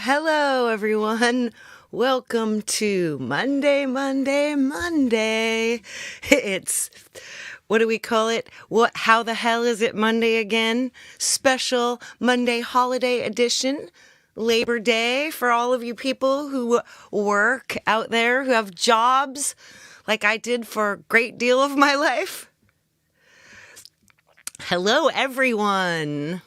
Hello, everyone. Welcome to Monday. It's, what do we call it? How the hell is it Monday again? Special Monday holiday edition. Labor Day for all of you people who work out there, who have jobs like I did for a great deal of my life. Hello, everyone.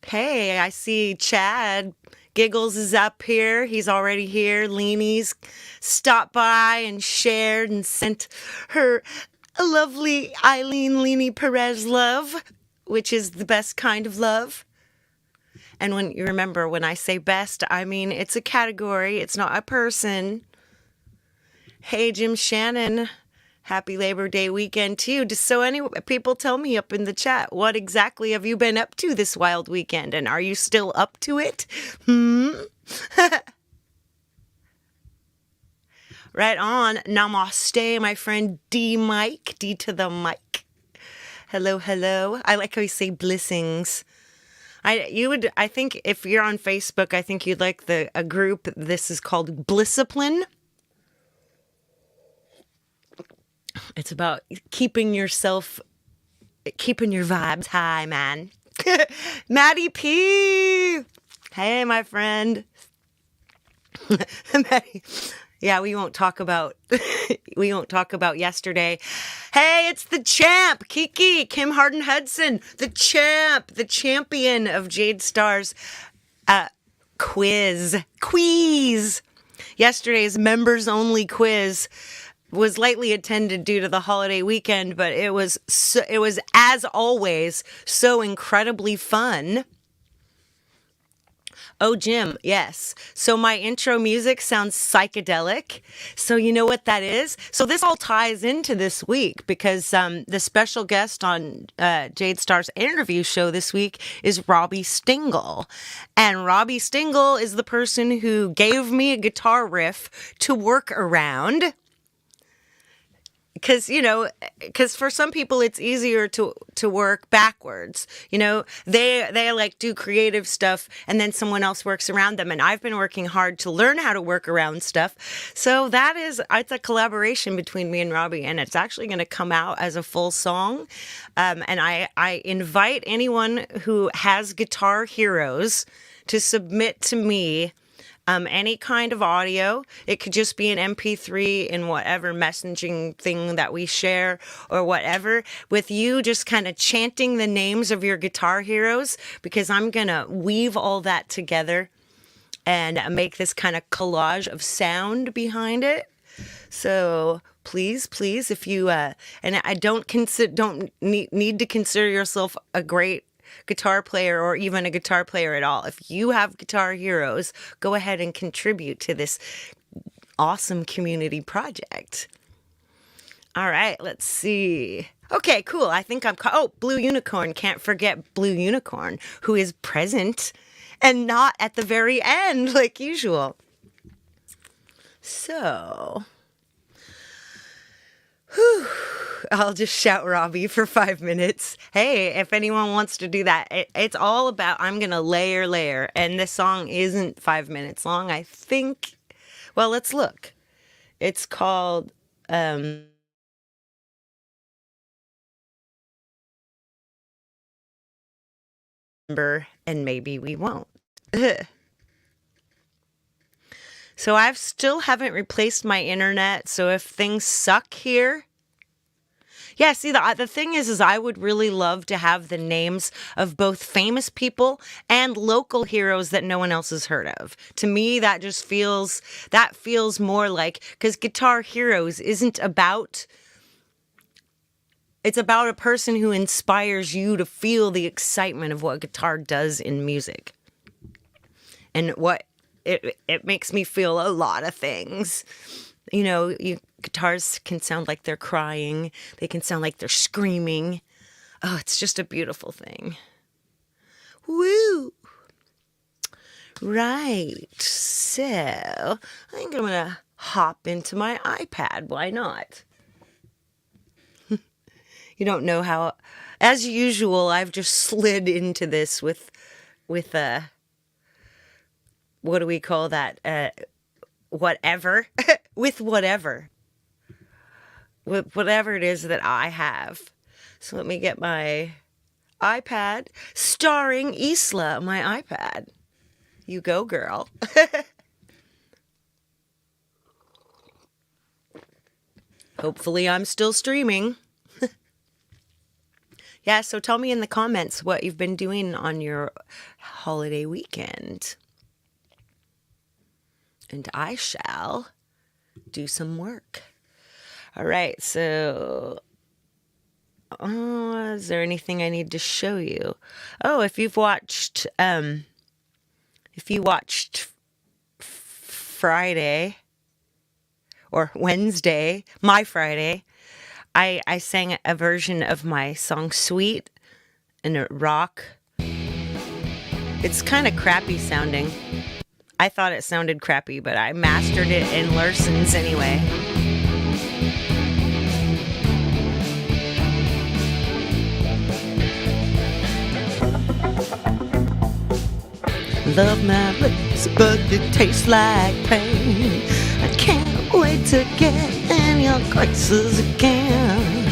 Hey, I see Chad Giggles is up here. He's already here. Leanie's stopped by and shared and sent her a lovely Eileen Leanie Perez love, which is the best kind of love. And when you remember, when I say best, I mean it's a category. It's not a person. Hey, Jim Shannon. Happy Labor Day weekend to you. Just so any people tell me up in the chat, what exactly have you been up to this wild weekend? And are you still up to it? Right on. Namaste, my friend D Mike. D to the mic. Hello, hello. I like how you say blessings. I think if you're on Facebook, I think you'd like a group. This is called Blissipline. It's about keeping your vibes high, man. Maddie P. Hey, my friend. Maddie. Yeah, we won't talk about yesterday. Hey, it's the champ, Kiki, Kim Harden Hudson, the champion of Jade Star's quiz. Yesterday's members only quiz was lightly attended due to the holiday weekend, but it was as always so incredibly fun. Oh, Jim, yes. So my intro music sounds psychedelic. So you know what that is? So this all ties into this week because the special guest on Jade Star's interview show this week is Robbie Stingle. And Robbie Stingle is the person who gave me a guitar riff to work around. Because for some people it's easier to work backwards. They like do creative stuff and then someone else works around them. And I've been working hard to learn how to work around stuff. So it's a collaboration between me and Robbie, and it's actually going to come out as a full song. And I invite anyone who has guitar heroes to submit to me any kind of audio. It could just be an MP3 in whatever messaging thing that we share or whatever, with you just kind of chanting the names of your guitar heroes, because I'm going to weave all that together and make this kind of collage of sound behind it. So please, if you, and I don't need to consider yourself a great guitar player or even a guitar player at all. If you have guitar heroes, go ahead and contribute to this awesome community project. All right, let's see. Okay, cool. I think Blue Unicorn. Can't forget Blue Unicorn, who is present and not at the very end like usual. So, I'll just shout Robbie for 5 minutes. Hey, if anyone wants to do that, it's all about, I'm going to layer. And this song isn't 5 minutes long, I think. Well, let's look. It's called, and maybe we won't. So I still haven't replaced my internet. So if things suck here, yeah, see, the thing is I would really love to have the names of both famous people and local heroes that no one else has heard of. To me, that feels more like, because Guitar Heroes isn't about, it's about a person who inspires you to feel the excitement of what guitar does in music. And what it makes me feel a lot of things. Guitars can sound like they're crying. They can sound like they're screaming. Oh, it's just a beautiful thing. Woo! Right. So, I think I'm going to hop into my iPad. Why not? You don't know how... As usual, I've just slid into this with what do we call that? Whatever. With whatever. With whatever it is that I have. So let me get my iPad starring Isla, my iPad. You go, girl. Hopefully I'm still streaming. Yeah, so tell me in the comments what you've been doing on your holiday weekend. And I shall do some work. All right, so is there anything I need to show you? Oh, if you watched Friday or Wednesday, my Friday, I sang a version of my song Sweet in a rock. It's kind of crappy sounding. I thought it sounded crappy, but I mastered it in Larson's anyway. Love my lips, but it tastes like pain. I can't wait to get in your graces again.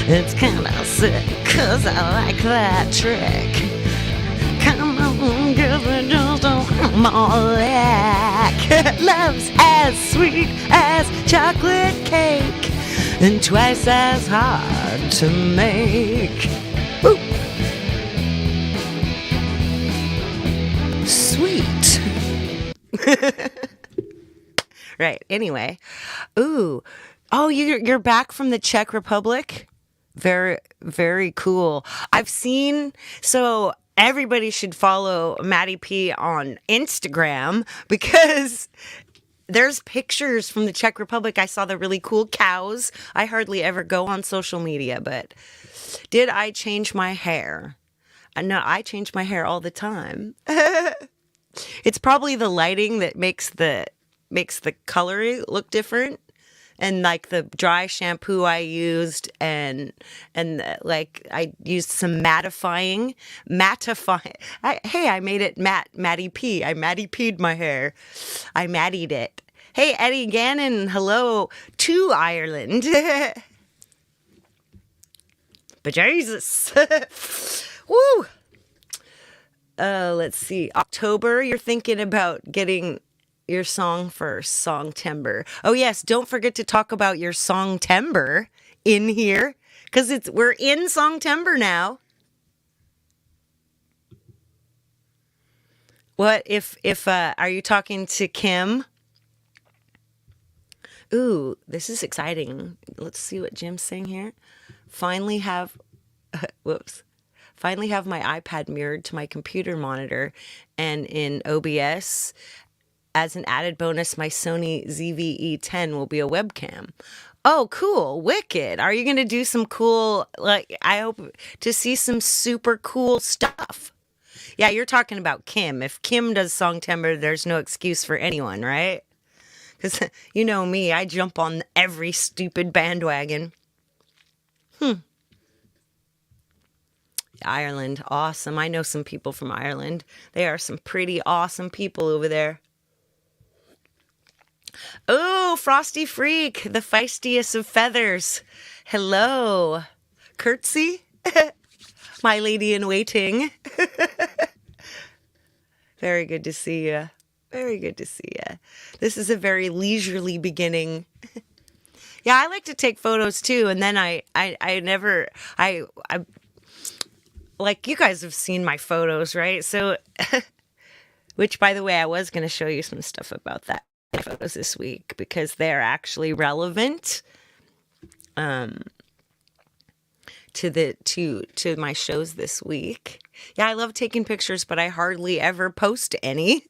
It's kinda sick, 'cause I like that trick. Come on, give me just a more lick. Love's as sweet as chocolate cake, and twice as hard to make. Woo. Sweet. Right. Anyway. Ooh. Oh, you're back from the Czech Republic? Very, very cool. I've seen, so everybody should follow Maddie P on Instagram because there's pictures from the Czech Republic. I saw the really cool cows. I hardly ever go on social media, but did I change my hair? No, I change my hair all the time. It's probably the lighting that makes the color look different, and like the dry shampoo I used, and like I used some mattifying. I made it matte, Maddie P. I Maddie P'd my hair. I Maddied it. Hey, Eddie Gannon, hello to Ireland. But Jesus. Woo! Let's see. October, you're thinking about getting your song first, Songtember. Oh yes, don't forget to talk about your Songtember in here, because we're in Songtember now. What if are you talking to Kim? Ooh, this is exciting. Let's see what Jim's saying here. Finally have my iPad mirrored to my computer monitor, and in OBS, as an added bonus, my Sony ZV-E10 will be a webcam. Oh, cool. Wicked. Are you going to do some cool, like, I hope to see some super cool stuff. Yeah, you're talking about Kim. If Kim does Songtember, there's no excuse for anyone, right? Because you know me, I jump on every stupid bandwagon. Ireland, awesome. I know some people from Ireland. They are some pretty awesome people over there. Oh, Frosty Freak, the feistiest of feathers. Hello. Curtsy, my lady in waiting. Very good to see you. Very good to see you. This is a very leisurely beginning. Yeah, I like to take photos too, and then I like, you guys have seen my photos, right? So, which, by the way, I was going to show you some stuff about that photos this week because they're actually relevant to my shows this week. Yeah, I love taking pictures, but I hardly ever post any.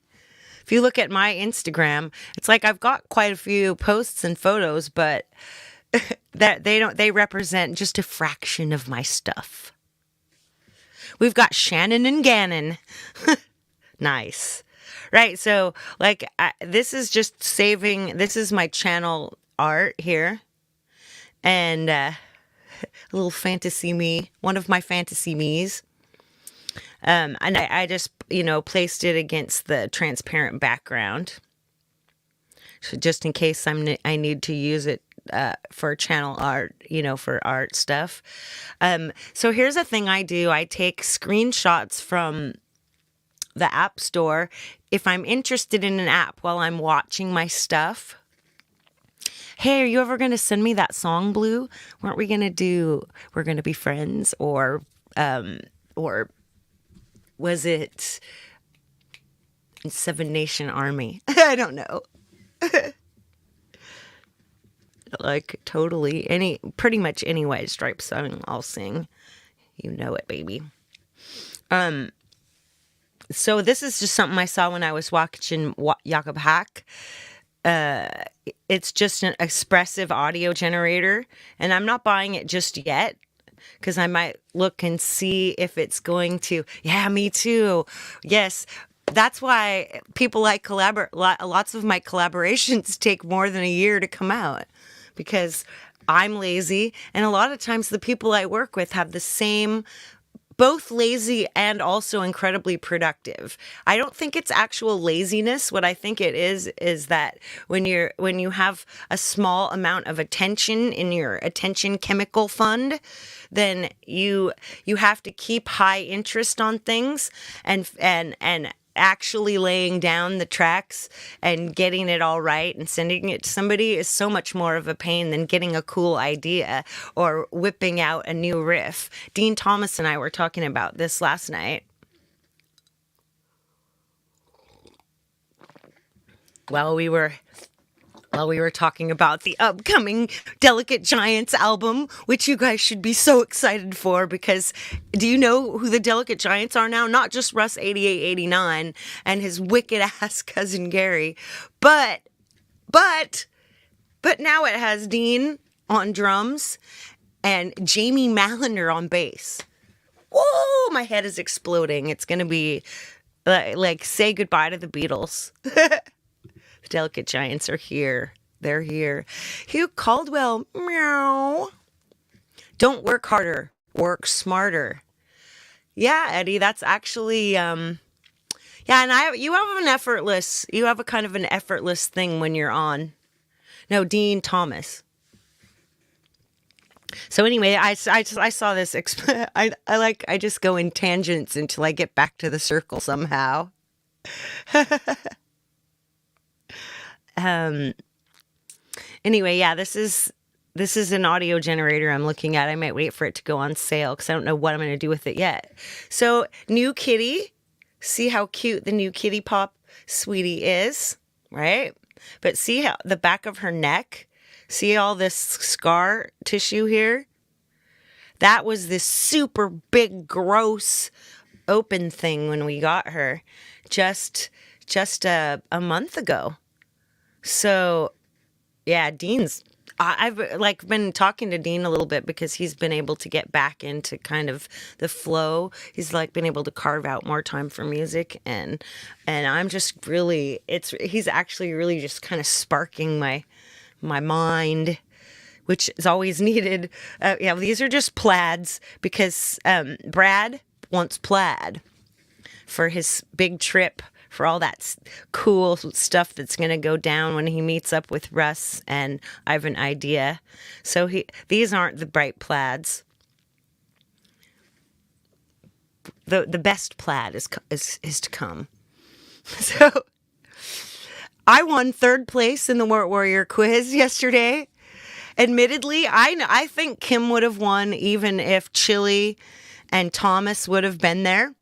If you look at my Instagram, it's like I've got quite a few posts and photos, but that they represent just a fraction of my stuff. We've got Shannon and Gannon. Nice. Right, so like this is just saving, this is my channel art here. And a little fantasy me, one of my fantasy me's. And I just, placed it against the transparent background. So just in case I need to use it for channel art, for art stuff. So here's a thing I do. I take screenshots from the App Store if I'm interested in an app while I'm watching my stuff. Hey, are you ever going to send me that song, Blue? We're going to be friends? Or was it Seven Nation Army? I don't know. Like totally pretty much any White Stripes song I'll sing. You know it, baby. So this is just something I saw when I was watching Jakob Hack. It's just an expressive audio generator, and I'm not buying it just yet because I might look and see if it's going to. Yeah, me too. Yes. That's why people like lots of my collaborations take more than a year to come out, because I'm lazy. And a lot of times the people I work with have the same, both lazy and also incredibly productive. I don't think it's actual laziness. What I think it is that when you have a small amount of attention in your attention chemical fund, then you have to keep high interest on things and actually laying down the tracks and getting it all right and sending it to somebody is so much more of a pain than getting a cool idea or whipping out a new riff. Dean Thomas and I were talking about this last night. While we were talking about the upcoming Delicate Giants album, which you guys should be so excited for, because do you know who the Delicate Giants are now? Not just Russ 8889 and his wicked ass cousin Gary, but now it has Dean on drums and Jamie Mallender on bass. Whoa, my head is exploding. It's going to be like say goodbye to the Beatles. The Delicate Giants are here. They're here. Hugh Caldwell, meow. Don't work harder, work smarter. Yeah, Eddie, that's actually, yeah, and you have a kind of an effortless thing when you're on. No, Dean Thomas. So anyway, I saw this, I just go in tangents until I get back to the circle somehow. Anyway, yeah, this is an audio generator I'm looking at. I might wait for it to go on sale because I don't know what I'm going to do with it yet. So, new kitty. See how cute the new kitty pop sweetie is, right? But see how the back of her neck, see all this scar tissue here? That was this super big, gross, open thing when we got her just a month ago. So, yeah, I've been talking to Dean a little bit because he's been able to get back into kind of the flow. He's been able to carve out more time for music, and I'm just really, he's actually really just kind of sparking my mind, which is always needed. Yeah, these are just plaids because Brad wants plaid for his big trip, for all that cool stuff that's going to go down when he meets up with Russ and I have an idea. So these aren't the bright plaids. The best plaid is to come. So I won 3rd place in the Wart Warrior quiz yesterday. Admittedly, I think Kim would have won even if Chili and Thomas would have been there.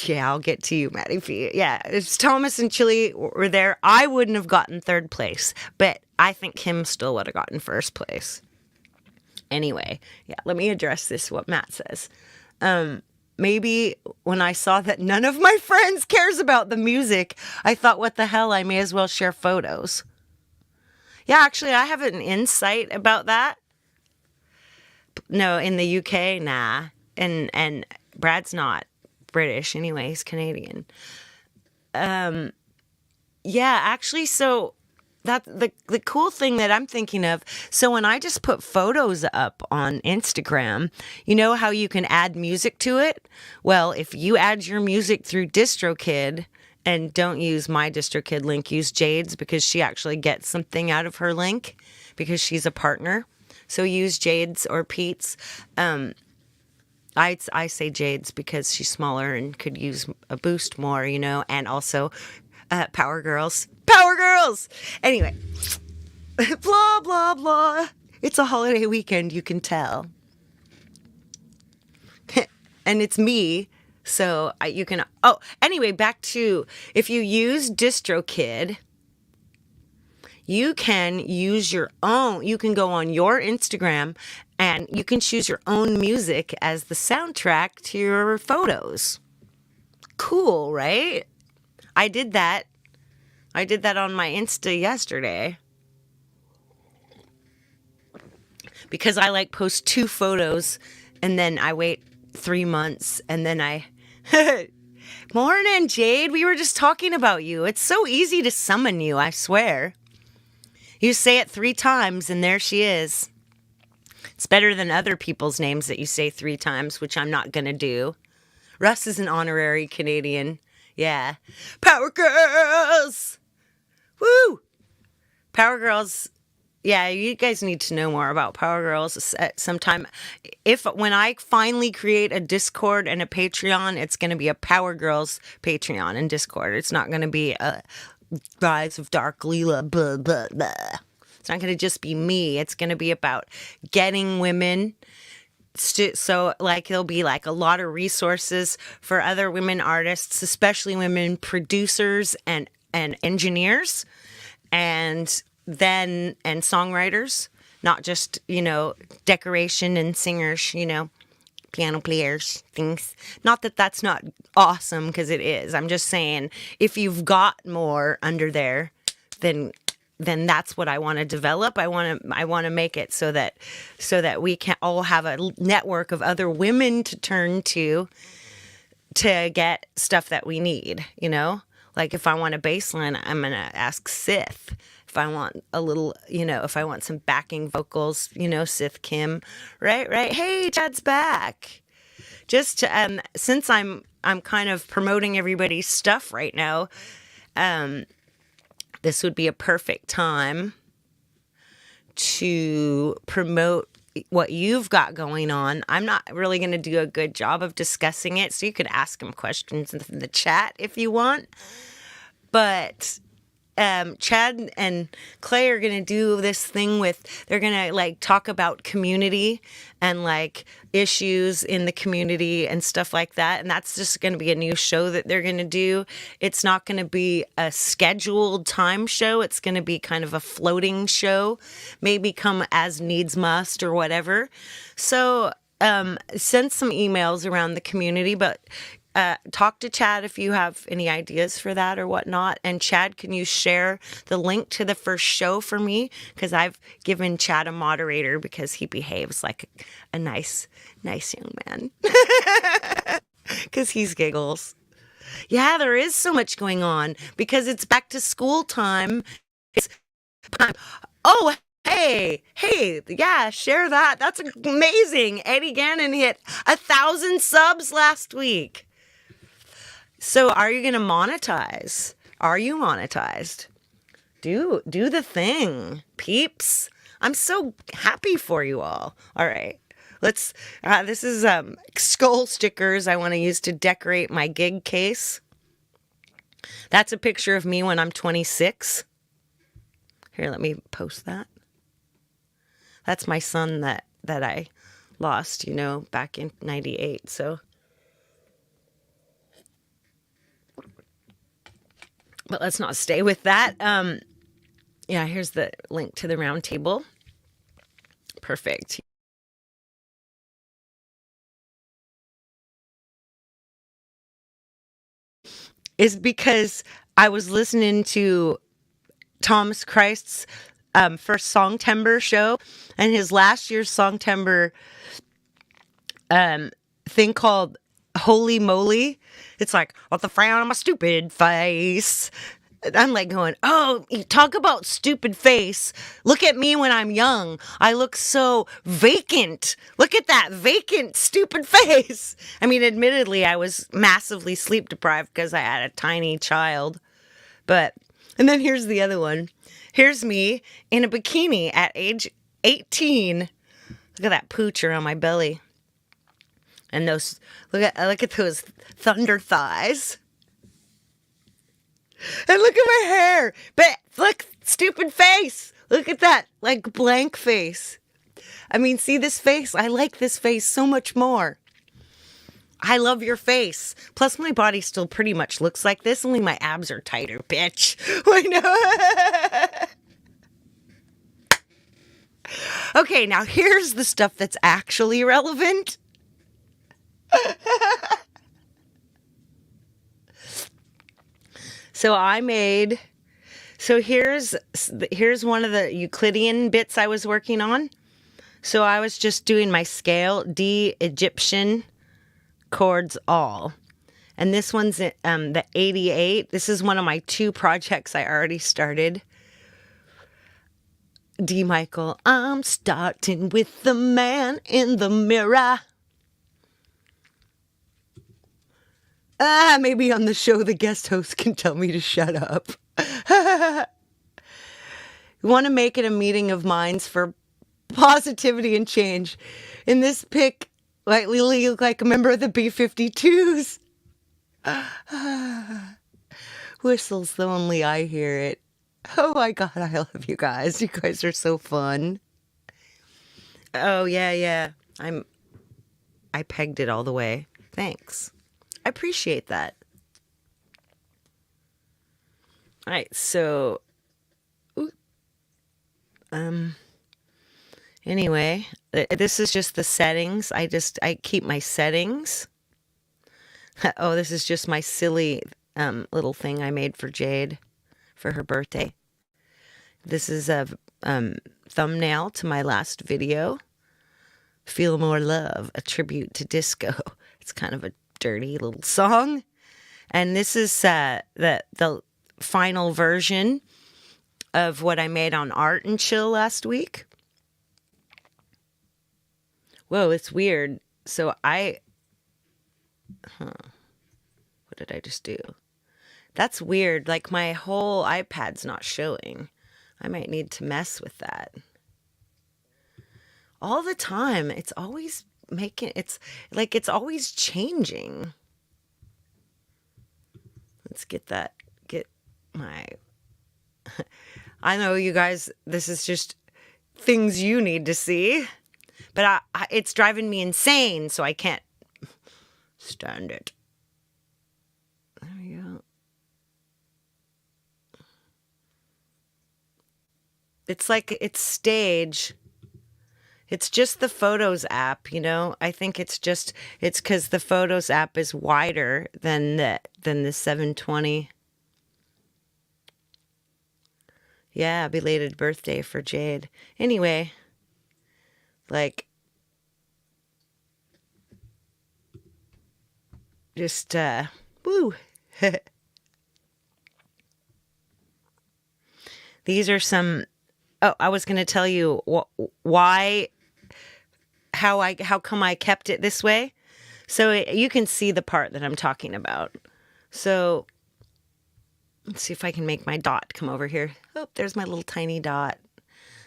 Yeah, I'll get to you, Maddie P. Yeah, if Thomas and Chili were there, I wouldn't have gotten 3rd place, but I think Kim still would have gotten 1st place. Anyway, yeah, let me address this, what Matt says. Maybe when I saw that none of my friends cares about the music, I thought, what the hell, I may as well share photos. Yeah, actually, I have an insight about that. No, in the UK, nah. And Brad's not British anyway, he's Canadian. Yeah, actually, so the cool thing that I'm thinking of. So when I just put photos up on Instagram, you know how you can add music to it? Well, if you add your music through DistroKid, and don't use my DistroKid link, use Jade's, because she actually gets something out of her link because she's a partner. So use Jade's or Pete's. I say Jade's because she's smaller and could use a boost more, you know, and also Power Girls. Power Girls! Anyway, blah, blah, blah. It's a holiday weekend, you can tell. And it's me, so you can... Oh, anyway, back to... If you use DistroKid, you can use your own... You can go on your Instagram and you can choose your own music as the soundtrack to your photos. Cool, right? I did that. I did that on my Insta yesterday. Because I like post 2 photos and then I wait 3 months and then I... Morning, Jade. We were just talking about you. It's so easy to summon you, I swear. You say it 3 times and there she is. It's better than other people's names that you say 3 times, which I'm not going to do. Russ is an honorary Canadian. Yeah. Power Girls! Woo! Power Girls. Yeah, you guys need to know more about Power Girls at some time. When I finally create a Discord and a Patreon, it's going to be a Power Girls Patreon and Discord. It's not going to be a Rise of Dark Leela, blah, blah, blah. It's not going to just be me. It's going to be about getting women. So, like, there'll be, like, a lot of resources for other women artists, especially women producers and engineers and songwriters, not just, you know, decoration and singers, you know, piano players, things. Not that that's not awesome, because it is. I'm just saying, if you've got more under there, then that's what I want to develop. I want to make it so that we can all have a network of other women to turn to get stuff that we need, you know? Like if I want a bass line, I'm going to ask Sith. If I want a little, you know, if I want some backing vocals, you know, Sith Kim, right? Hey, Chad's back. Just to, since I'm kind of promoting everybody's stuff right now, this would be a perfect time to promote what you've got going on. I'm not really going to do a good job of discussing it, so you could ask them questions in the chat if you want. But Chad and Clay are going to do this thing they're going to like talk about community and like issues in the community and stuff like that. And that's just going to be a new show that they're going to do. It's not going to be a scheduled time show. It's going to be kind of a floating show, maybe come as needs must or whatever. So send some emails around the community, but talk to Chad if you have any ideas for that or whatnot. And Chad, can you share the link to the first show for me? Because I've given Chad a moderator because he behaves like a nice young man. Because he's giggles. Yeah, there is so much going on because it's back to school time. It's time. Oh, Hey, yeah, share that. That's amazing. Eddie Gannon hit 1,000 subs last week. So are you going to monetize? Are you monetized? Do the thing, peeps. I'm so happy for you all. All right. Let's, this is skull stickers I want to use to decorate my gig case. That's a picture of me when I'm 26. Here, let me post that. That's my son that I lost, you know, back in 98. So, but let's not stay with that. Yeah, here's the link to the round table. Perfect. Is because I was listening to Thomas Christ's first Songtember show, and his last year's Songtember thing called Holy Moly. It's like, what the frown on my stupid face. I'm like going, oh, you talk about stupid face. Look at me when I'm young. I look so vacant. Look at that vacant, stupid face. I mean, admittedly, I was massively sleep deprived because I had a tiny child. But, and then here's the other one. Here's me in a bikini at age 18. Look at that pooch around my belly. And those, look at those thunder thighs. And look at my hair. But look, stupid face. Look at that, like blank face. I mean, see this face? I like this face so much more. I love your face. Plus, my body still pretty much looks like this, only my abs are tighter, bitch. I know. Okay, now here's the stuff that's actually relevant. So here's one of the Euclidean bits I was working on. So I was just doing my scale, D Egyptian chords all. And this one's the 88. This is one of my 2 projects I already started. D Michael, I'm starting with the man in the mirror. Maybe on the show the guest host can tell me to shut up. You want to make it a meeting of minds for positivity and change. In this pic, like Lily, you look like a member of the B-52s. Whistles lonely, I hear it. Oh my God, I love you guys. You guys are so fun. Oh yeah. I pegged it all the way. Thanks. I appreciate that. All right, so anyway, this is just the settings. I keep my settings. Oh, this is just my silly little thing I made for Jade for her birthday. This is a thumbnail to my last video. Feel More Love, a tribute to disco. It's kind of a dirty little song. And this is the final version of what I made on Art and Chill last week. Whoa, it's weird. So what did I just do? That's weird. Like my whole iPad's not showing. I might need to mess with that. All the time. It's always it's always changing. Let's get my, I know you guys, this is just things you need to see, but it's driving me insane, so I can't stand it. There we go. It's like it's stage. It's just the Photos app, you know? I think it's because the Photos app is wider than the 720. Yeah, belated birthday for Jade. Anyway, just, woo. These are some, I was going to tell you how come I kept it this way. So you can see the part that I'm talking about. So let's see if I can make my dot come over here. Oh, there's my little tiny dot.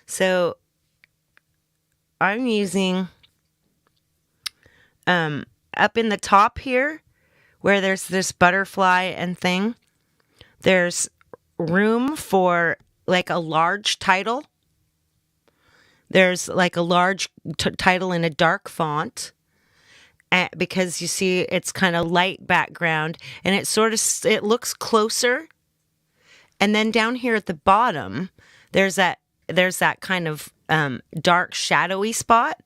So I'm using up in the top here where there's this butterfly and thing. There's room for like a large title. There's like a large title in a dark font because you see it's kind of light background and it looks closer. And then down here at the bottom, there's that kind of dark shadowy spot.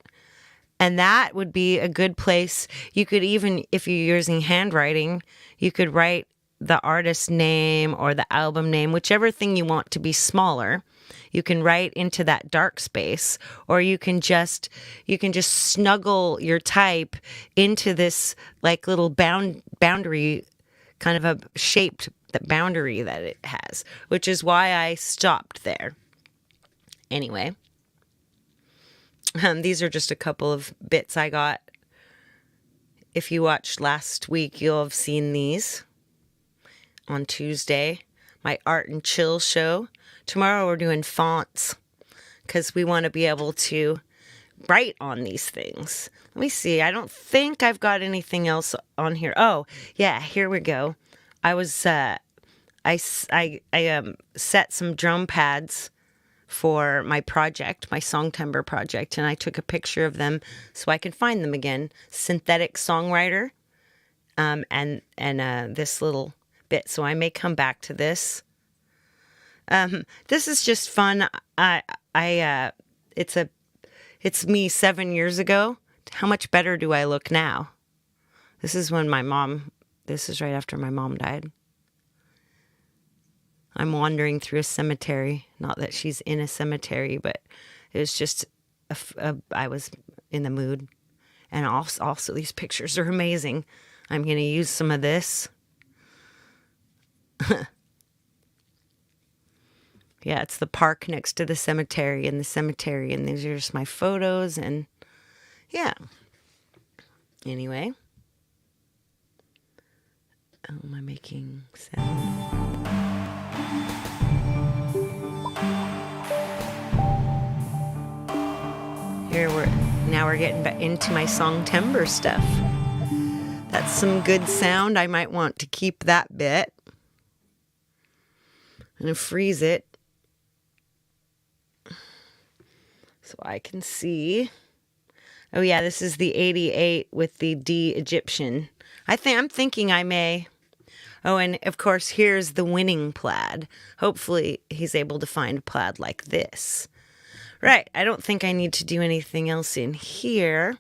And that would be a good place. You could even, if you're using handwriting, you could write the artist's name or the album name, whichever thing you want to be smaller. You can write into that dark space, or you can just snuggle your type into this like little boundary kind of a shaped the boundary that it has, which is why I stopped there. Anyway, these are just a couple of bits I got. If you watched last week, you'll have seen these on Tuesday, my art and chill show. Tomorrow we're doing fonts because we want to be able to write on these things. Let me see. I don't think I've got anything else on here. Oh, yeah, here we go. I was I set some drum pads for my project, my songtember project, and I took a picture of them so I can find them again. Synthetic songwriter, and this little bit. So I may come back to this. This is just fun. It's me 7 years ago. How much better do I look now? This is when this is right after my mom died. I'm wandering through a cemetery. Not that she's in a cemetery, but it was just, I was in the mood. And also these pictures are amazing. I'm going to use some of this. Yeah, it's the park next to the cemetery, and these are just my photos, and yeah. Anyway. Oh, am I making sound? Now we're getting back into my songtember stuff. That's some good sound. I might want to keep that bit. I'm going to freeze it so I can see. Oh yeah, this is the 88 with the D Egyptian. I'm thinking I may. Oh, and of course, here's the winning plaid. Hopefully he's able to find a plaid like this. Right, I don't think I need to do anything else in here.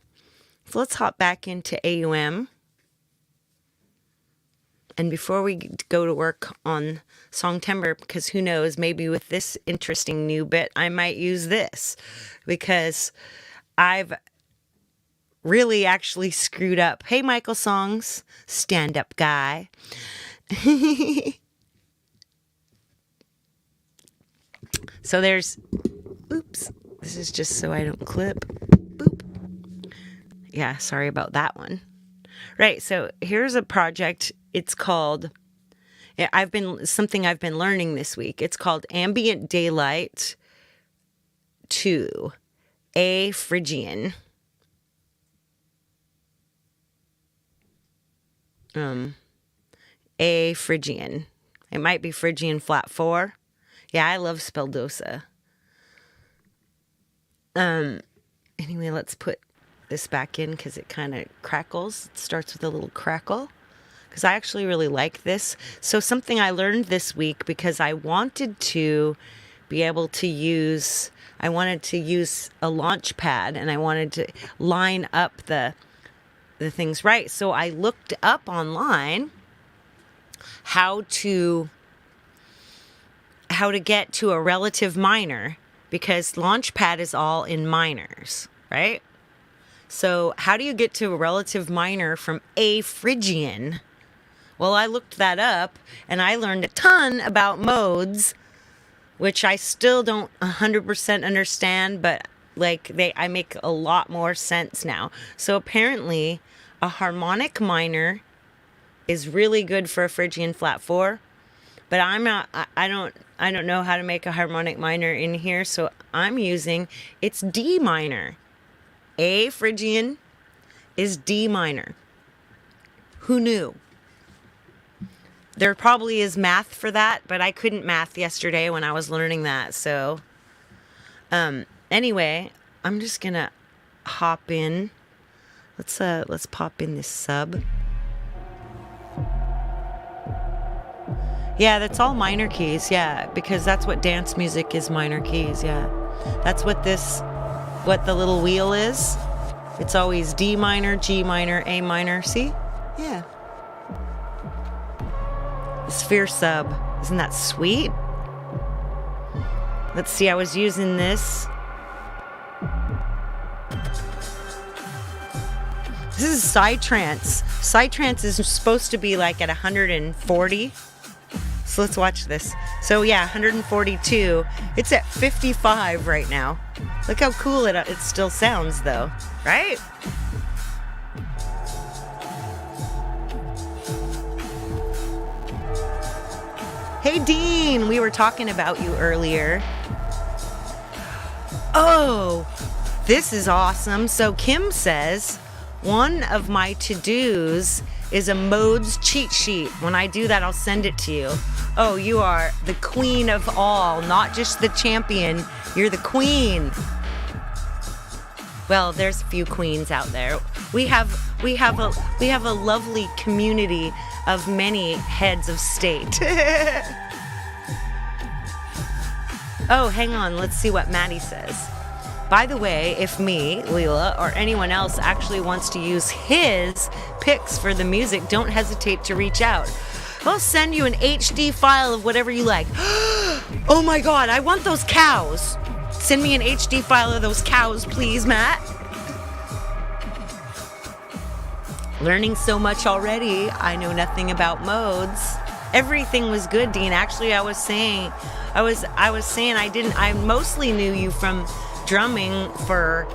So let's hop back into AUM. And before we go to work on songtember, because who knows, maybe with this interesting new bit, I might use this. Because I've really actually screwed up. Hey, Michael Songs, stand-up guy. So there's... Oops, this is just so I don't clip. Boop. Yeah, sorry about that one. Right, so here's a project. It's called, something I've been learning this week. It's called Ambient Daylight 2, A Phrygian. A Phrygian. It might be Phrygian flat 4. Yeah, I love Speldosa. Anyway, let's put this back in because it kind of crackles. It starts with a little crackle because I actually really like this. So something I learned this week because I wanted to be able to use, I wanted to use a launch pad and I wanted to line up the things right. So I looked up online how to get to a relative minor, because Launchpad is all in minors, right? So how do you get to a relative minor from A Phrygian? Well, I looked that up, and I learned a ton about modes, which I still don't 100% understand, but I make a lot more sense now. So apparently, a harmonic minor is really good for a Phrygian flat 4. But I don't know how to make a harmonic minor in here, so I'm using, it's D minor. A Phrygian is D minor. Who knew? There probably is math for that, but I couldn't math yesterday when I was learning that, so. Anyway, I'm just gonna hop in. Let's pop in this sub. Yeah, that's all minor keys, yeah, because that's what dance music is, minor keys, yeah. That's what the little wheel is. It's always D minor, G minor, A minor, see? Yeah. Sphere sub, isn't that sweet? Let's see, I was using this. This is psytrance. Psytrance is supposed to be like at 140. So let's watch this. So yeah, 142. It's at 55 right now. Look how cool it still sounds though, right? Hey Dean, we were talking about you earlier. Oh, this is awesome. So Kim says, one of my to-dos is a modes cheat sheet. When I do that, I'll send it to you. Oh, you are the queen of all, not just the champion. You're the queen. Well, there's a few queens out there. We have a lovely community of many heads of state. Oh, hang on. Let's see what Maddie says. By the way, if me, Leela, or anyone else actually wants to use his picks for the music, don't hesitate to reach out. I'll send you an HD file of whatever you like. Oh my God, I want those cows. Send me an HD file of those cows, please, Matt. Learning so much already. I know nothing about modes. Everything was good, Dean. Actually, I was saying I mostly knew you from drumming for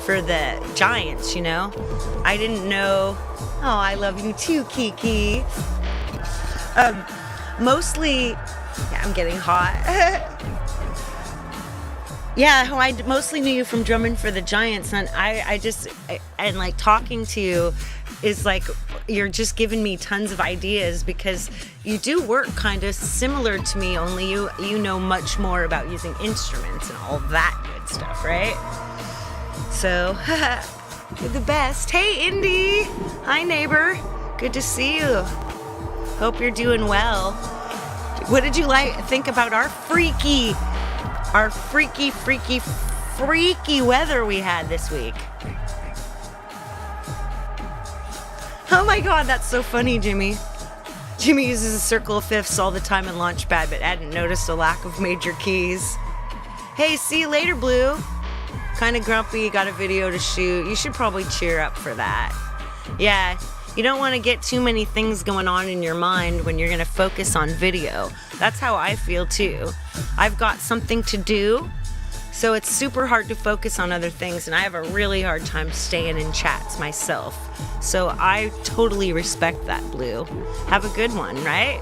the Giants, you know. I didn't know. Oh, I love you too, Kiki. Mostly, yeah, I'm getting hot. Yeah, I mostly knew you from drumming for the Giants, and I like talking to you is like you're just giving me tons of ideas because you do work kind of similar to me, only you know much more about using instruments and all that good stuff, right? So, you're the best. Hey, Indy. Hi, neighbor. Good to see you. Hope you're doing well. What did you think about our freaky weather we had this week? Oh my God, that's so funny, Jimmy. Jimmy uses a circle of fifths all the time in Launchpad, but hadn't noticed a lack of major keys. Hey, see you later, Blue. Kind of grumpy, got a video to shoot. You should probably cheer up for that. Yeah, you don't want to get too many things going on in your mind when you're going to focus on video. That's how I feel too. I've got something to do, so it's super hard to focus on other things, and I have a really hard time staying in chats myself. So I totally respect that, Blue. Have a good one, right?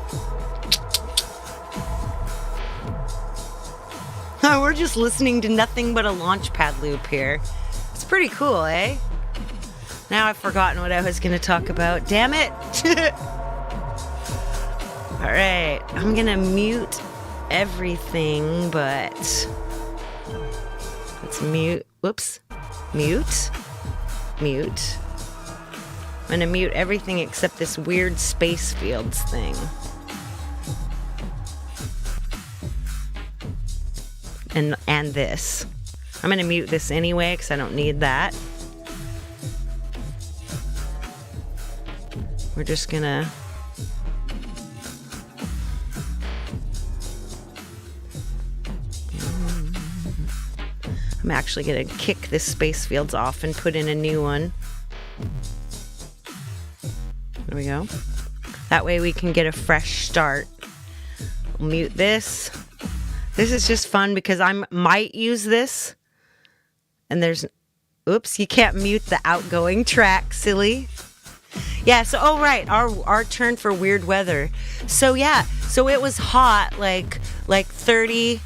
We're just listening to nothing but a Launchpad loop here. It's pretty cool, eh? Now I've forgotten what I was going to talk about. Damn it! All right, I'm going to mute everything, but let's mute. Whoops. Mute. I'm going to mute everything except this weird space fields thing. And this. I'm going to mute this anyway because I don't need that. We're just going to... I'm actually going to kick this space fields off and put in a new one. There we go. That way we can get a fresh start. I'll mute this. This is just fun because I might use this. And there's... Oops, you can't mute the outgoing track, silly. Yeah, so, oh, right, our turn for weird weather. So, yeah, so it was hot, like 30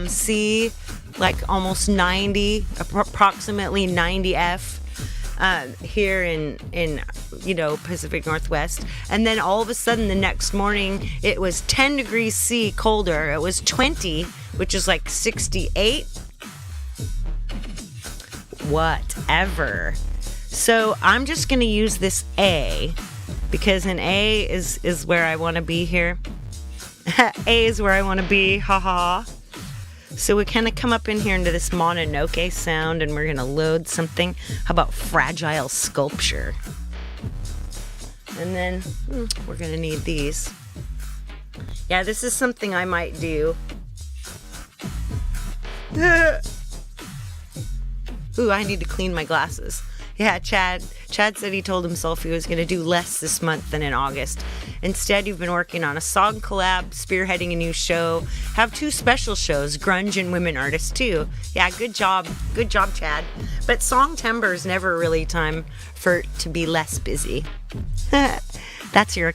C, like almost 90, approximately 90 F. Here in Pacific Northwest, and then all of a sudden the next morning it was 10 degrees C colder. It was 20, which is like 68. Whatever. So I'm just gonna use this A because an A is where I want to be here. A is where I want to be. Haha. So we kind of come up in here into this Mononoke sound, and we're going to load something. How about Fragile Sculpture? And then we're going to need these. Yeah, this is something I might do. Ooh, I need to clean my glasses. Yeah, Chad Chad said he told himself he was going to do less this month than in August. Instead, you've been working on a song collab, spearheading a new show, have 2 special shows, grunge and women artists too. Yeah, good job. Good job, Chad. But songtember is never really time for to be less busy. That's your...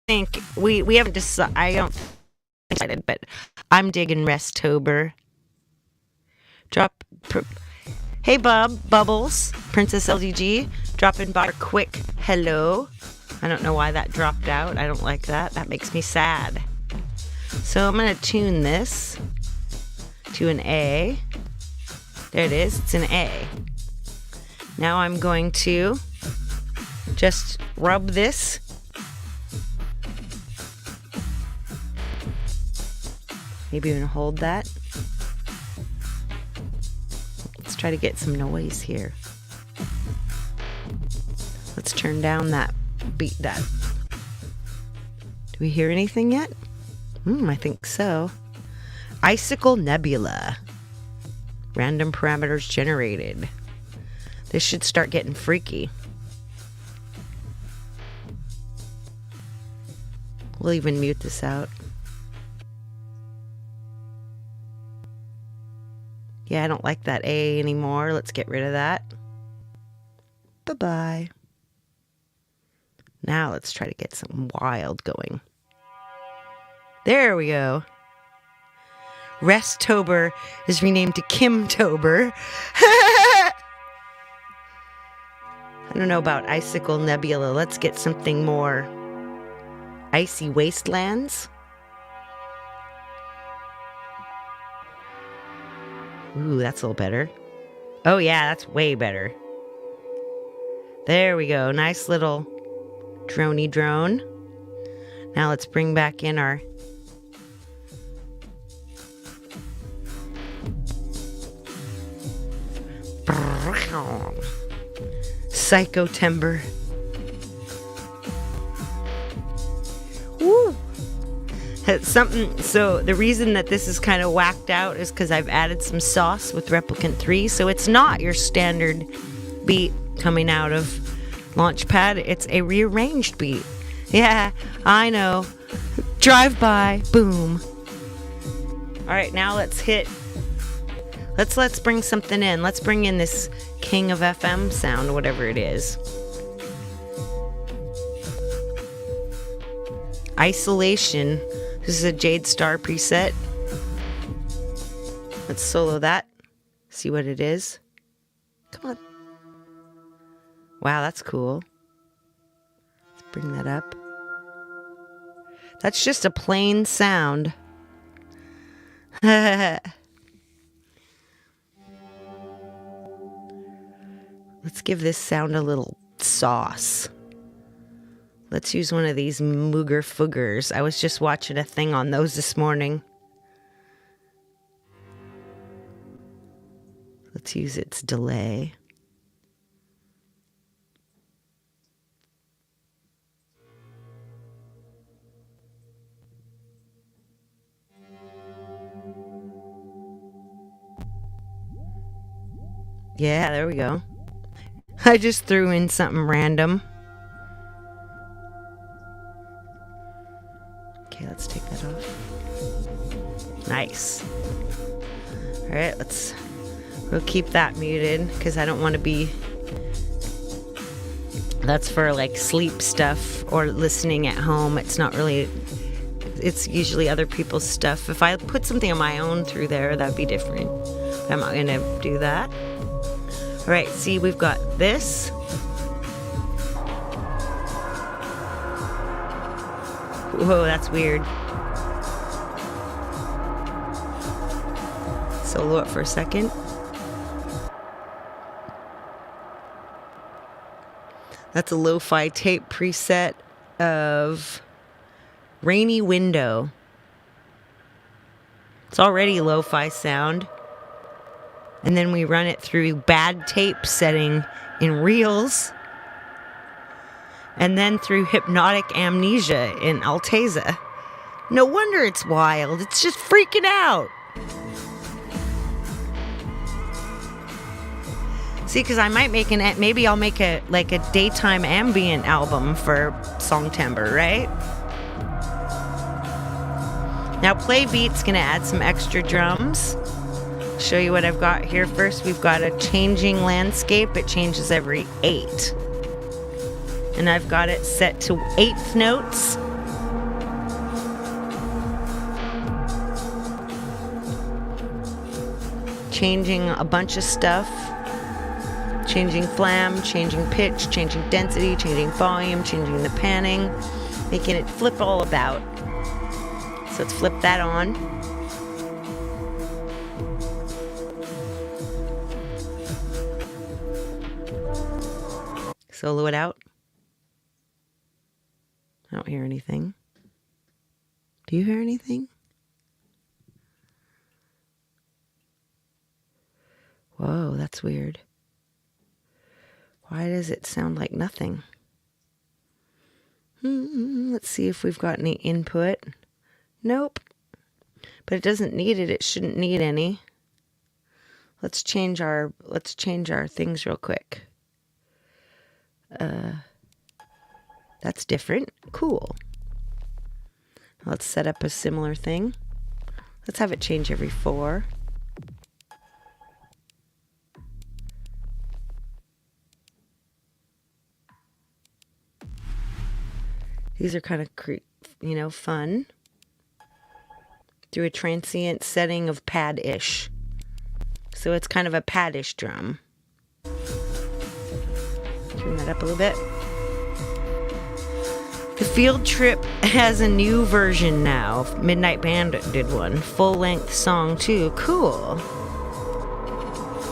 I think we haven't decided. I don't decided, but I'm digging Restober. Hey Bubbles, Princess LDG, dropping by a quick hello. I don't know why that dropped out. I don't like that. That makes me sad. So I'm gonna tune this to an A. There it is. It's an A. Now I'm going to just rub this. Maybe even hold that. Let's try to get some noise here. Let's turn down that beat. That. Do we hear anything yet? I think so. Icicle Nebula. Random parameters generated. This should start getting freaky. We'll even mute this out. Yeah, I don't like that A anymore. Let's get rid of that. Bye-bye. Now let's try to get something wild going. There we go. Restober is renamed to Kimtober. I don't know about Icicle Nebula. Let's get something more. Icy Wastelands. Ooh, that's a little better. Oh yeah, that's way better. There we go. Nice little droney drone. Now let's bring back in our songtember. Woo! Something. So the reason that this is kind of whacked out is because I've added some sauce with Replicant 3, so it's not your standard beat coming out of Launchpad. It's a rearranged beat. Yeah, I know. Drive by, boom. All right, now let's bring something in. Let's bring in this King of FM sound, whatever it is. Isolation. This is a Jade Star preset. Let's solo that. See what it is. Come on. Wow, that's cool. Let's bring that up. That's just a plain sound. Let's give this sound a little sauce. Let's use one of these Mooger Foogers. I was just watching a thing on those this morning. Let's use its delay. Yeah, there we go. I just threw in something random. Okay, let's take that off. Nice. All right, we'll keep that muted because I don't want to be... That's for like sleep stuff or listening at home. It's not really... It's usually other people's stuff. If I put something of my own through there, that'd be different. I'm not going to do that. All right, see, we've got this. Whoa, that's weird. Solo it for a second. That's a lo-fi tape preset of Rainy Window. It's already lo-fi sound. And then we run it through bad tape setting in Reels. And then through hypnotic amnesia in Alteza. No wonder it's wild. It's just freaking out. See, because I might make maybe I'll make a daytime ambient album for Songtember, right? Now Play Beat's gonna add some extra drums. Show you what I've got here first. We've got a changing landscape. It changes every 8. And I've got it set to 8th notes. Changing a bunch of stuff. Changing flam, changing pitch, changing density, changing volume, changing the panning, making it flip all about. So let's flip that on. Solo it out. I don't hear anything. Do you hear anything? Whoa, that's weird. Why does it sound like nothing? Let's see if we've got any input. Nope. But it doesn't need it. It shouldn't need any. Let's change our things real quick. That's different. Cool. Let's set up a similar thing. Let's have it change every 4. These are kind of, fun. Do a transient setting of pad-ish. So it's kind of a pad-ish drum. Turn that up a little bit. The Field Trip has a new version now. Midnight Band did one. Full-length song, too. Cool.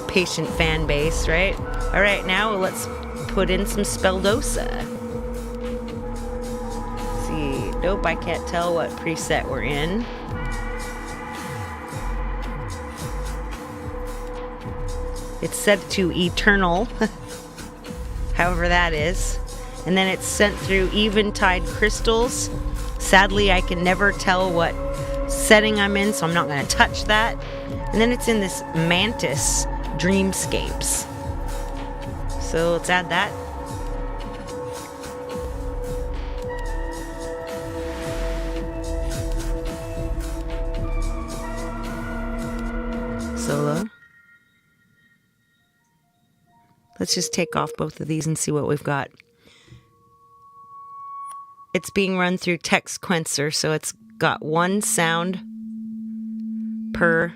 Patient fan base, right? All right, now let's put in some Speldosa. Nope, I can't tell what preset we're in. It's set to eternal, however that is. And then it's sent through Eventide crystals. Sadly, I can never tell what setting I'm in, so I'm not going to touch that. And then it's in this Mantis Dreamscapes. So let's add that. Solo. Let's just take off both of these and see what we've got. It's being run through TextQuencer, so it's got one sound per.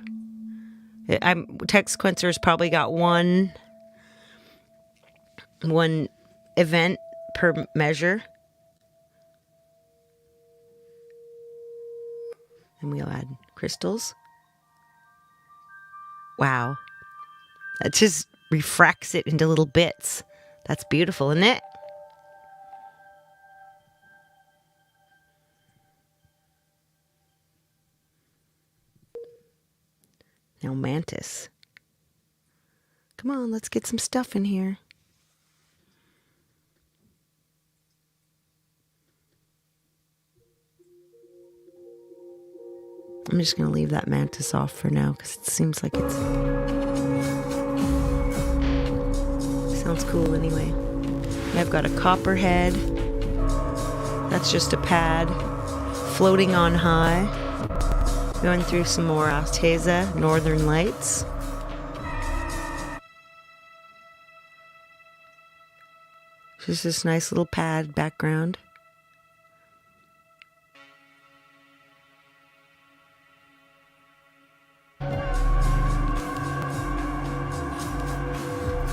TextQuencer's probably got one event per measure. And we'll add crystals. Wow. That just refracts it into little bits. That's beautiful, isn't it? Now Mantis. Come on, let's get some stuff in here. I'm just going to leave that Mantis off for now because it seems like it's... Sounds cool anyway. I've got a copperhead. That's just a pad. Floating on high. Going through some more Alteza, Northern Lights. Just this nice little pad background.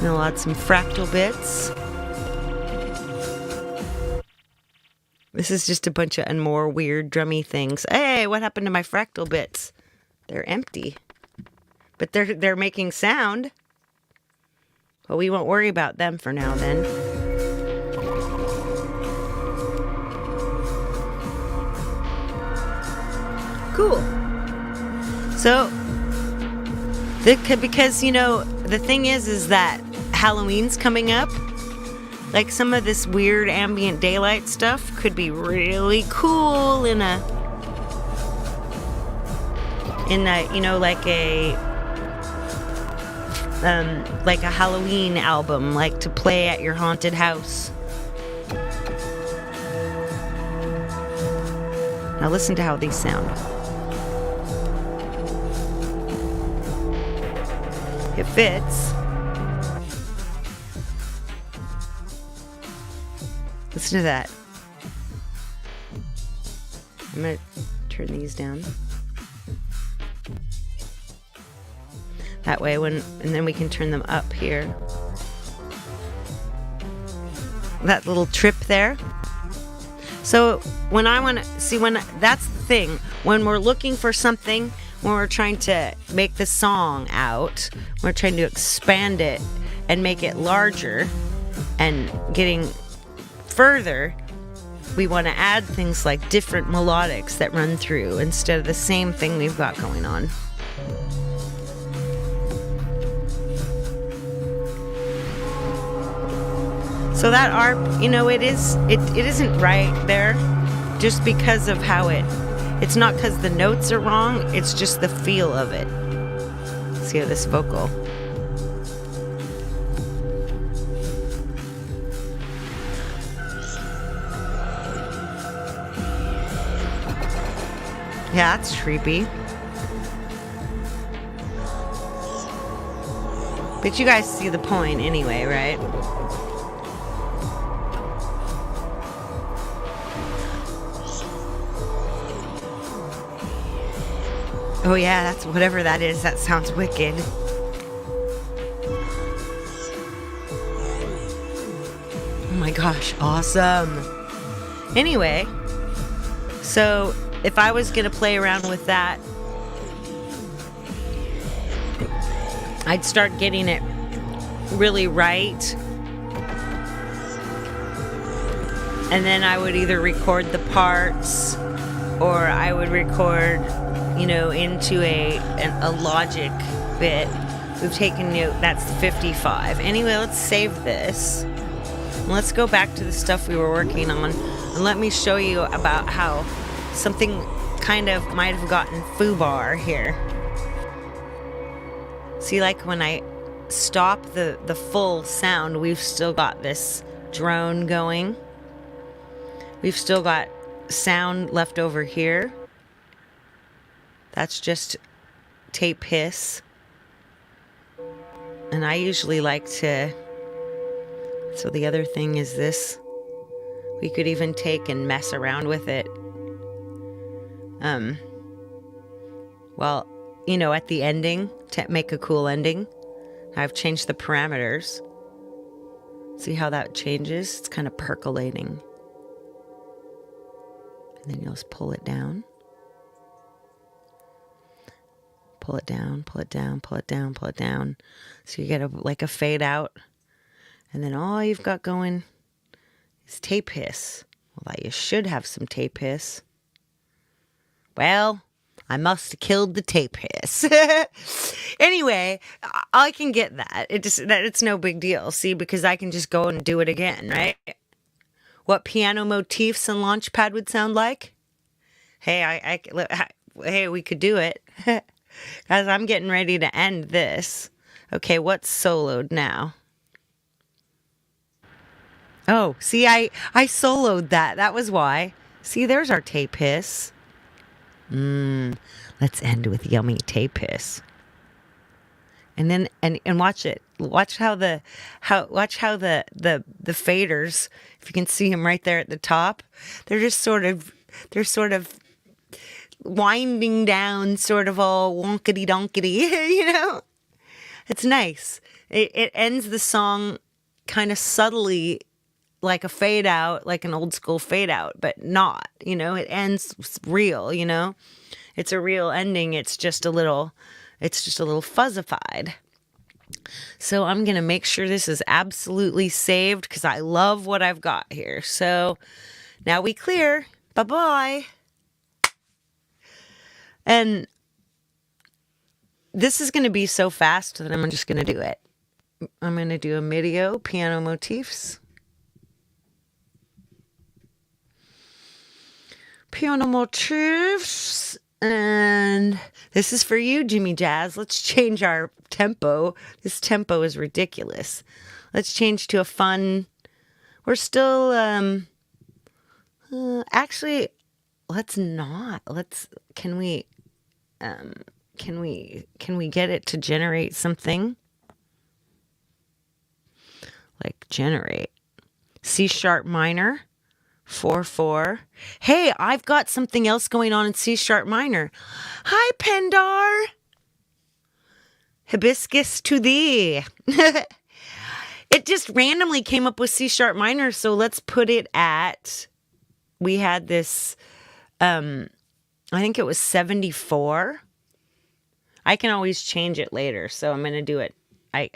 And I'll add some fractal bits. This is just a bunch of more weird drummy things. Hey, what happened to my fractal bits? They're empty. But they're making sound. Well, we won't worry about them for now then. Cool. So, because, the thing is that Halloween's coming up. Like, some of this weird ambient daylight stuff could be really cool in a like a like a Halloween album, like to play at your haunted house. Now listen to how these sound. It fits. Listen to that. I'm going to turn these down. That way and then we can turn them up here. That little trip there. So when I want to see, that's the thing, when we're looking for something, when we're trying to make the song out, we're trying to expand it and make it larger and getting further, we want to add things like different melodics that run through instead of the same thing we've got going on. So that arp, it isn't right there just because of how it's not because the notes are wrong, it's just the feel of it. See how this vocal. Yeah, that's creepy. But you guys see the point anyway, right? Oh yeah, that's whatever that is. That sounds wicked. Oh my gosh, awesome. Anyway, so if I was gonna play around with that, I'd start getting it really right. And then I would either record the parts or I would record into a Logic bit. We've taken that's 55. Anyway, let's save this. And let's go back to the stuff we were working on. And let me show you about how something kind of might have gotten foobar here. See, like when I stop the full sound, we've still got this drone going. We've still got sound left over here. That's just tape hiss. And I usually like to... So the other thing is this. We could even take and mess around with it. Well, at the ending, to make a cool ending, I've changed the parameters. See how that changes? It's kind of percolating. And then you'll just pull it down. Pull it down, pull it down, pull it down, pull it down. So you get a fade out. And then all you've got going is tape hiss. Well, you should have some tape hiss. Well, I must have killed the tape hiss. Anyway, I can get that. It's no big deal, see, because I can just go and do it again, right? What piano motifs and Launchpad would sound like? Hey, hey, we could do it. Guys, I'm getting ready to end this. Okay, what's soloed now? Oh, see, I soloed that. That was why. See, there's our tape hiss. Let's end with yummy tape hiss. And then and watch it. Watch how the faders, if you can see them right there at the top, they're sort of winding down, sort of all wonkety donkety, It's nice. It ends the song kind of subtly like a fade out, like an old school fade out, but not, it ends real, It's a real ending. It's just a little fuzzified. So I'm going to make sure this is absolutely saved because I love what I've got here. So now we clear. Bye-bye. And this is going to be so fast that I'm just going to do it. I'm going to do a MIDI piano motifs. Piano motifs. And this is for you, Jimmy Jazz. Let's change our tempo. This tempo is ridiculous. Let's change to a fun. We're still, actually, let's not. Can we get it to generate something? Like generate. C sharp minor. 4/4. Hey, I've got something else going on in C sharp minor. Hi, Pendar. Hibiscus to thee. It just randomly came up with C sharp minor, so let's put it at. We had this. I think it was 74. I can always change it later, so I'm gonna do it. I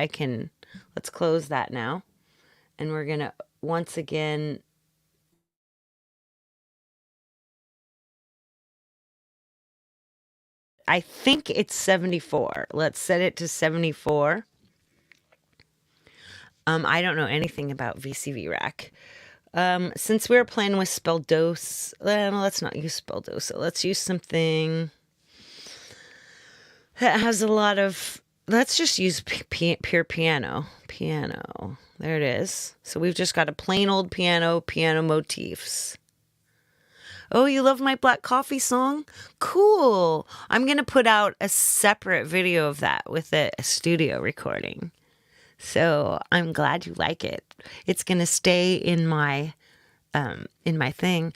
can. Let's close that now, and we're gonna once again. I think it's 74. Let's set it to 74. I don't know anything about VCV Rack. Since we're playing with Spelldose, let's not use Spelldosa. Let's use something that has a lot of. Let's just use pure piano. Piano. There it is. So we've just got a plain old piano motifs. Oh, you love my black coffee song? Cool. I'm going to put out a separate video of that with a studio recording. So I'm glad you like it. It's going to stay in my thing.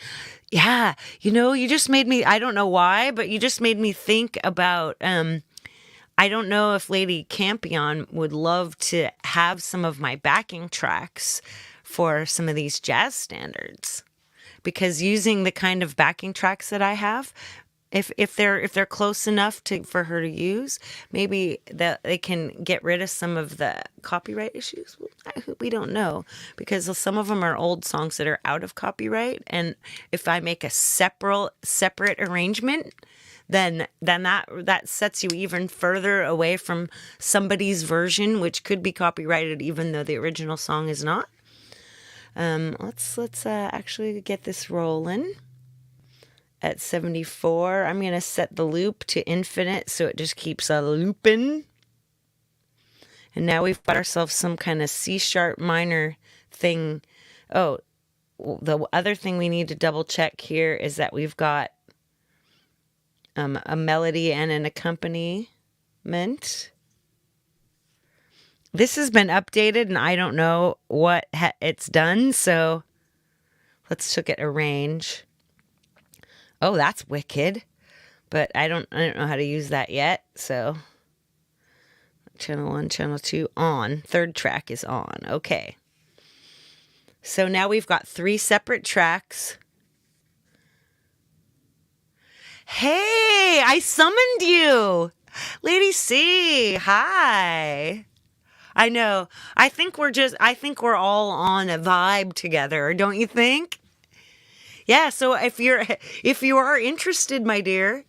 Yeah. You just made me, I don't know why, but you just made me think about, I don't know if Lady Campion would love to have some of my backing tracks for some of these jazz standards. Because using the kind of backing tracks that I have, if they're close enough for her to use, maybe that they can get rid of some of the copyright issues. We don't know, because some of them are old songs that are out of copyright, and if I make a separate arrangement, then that sets you even further away from somebody's version, which could be copyrighted even though the original song is not. Let's actually get this rolling at 74. I'm going to set the loop to infinite so it just keeps looping. And now we've got ourselves some kind of C sharp minor thing. Oh, the other thing we need to double check here is that we've got a melody and an accompaniment. This has been updated, and I don't know what it's done, so let's look at arrange. Oh, that's wicked, but I don't know how to use that yet, so channel 1, channel 2, on. Third track is on. Okay. So now we've got 3 separate tracks. Hey, I summoned you! Lady C, hi! I know. I think we're all on a vibe together, don't you think? Yeah, so if you are interested, my dear,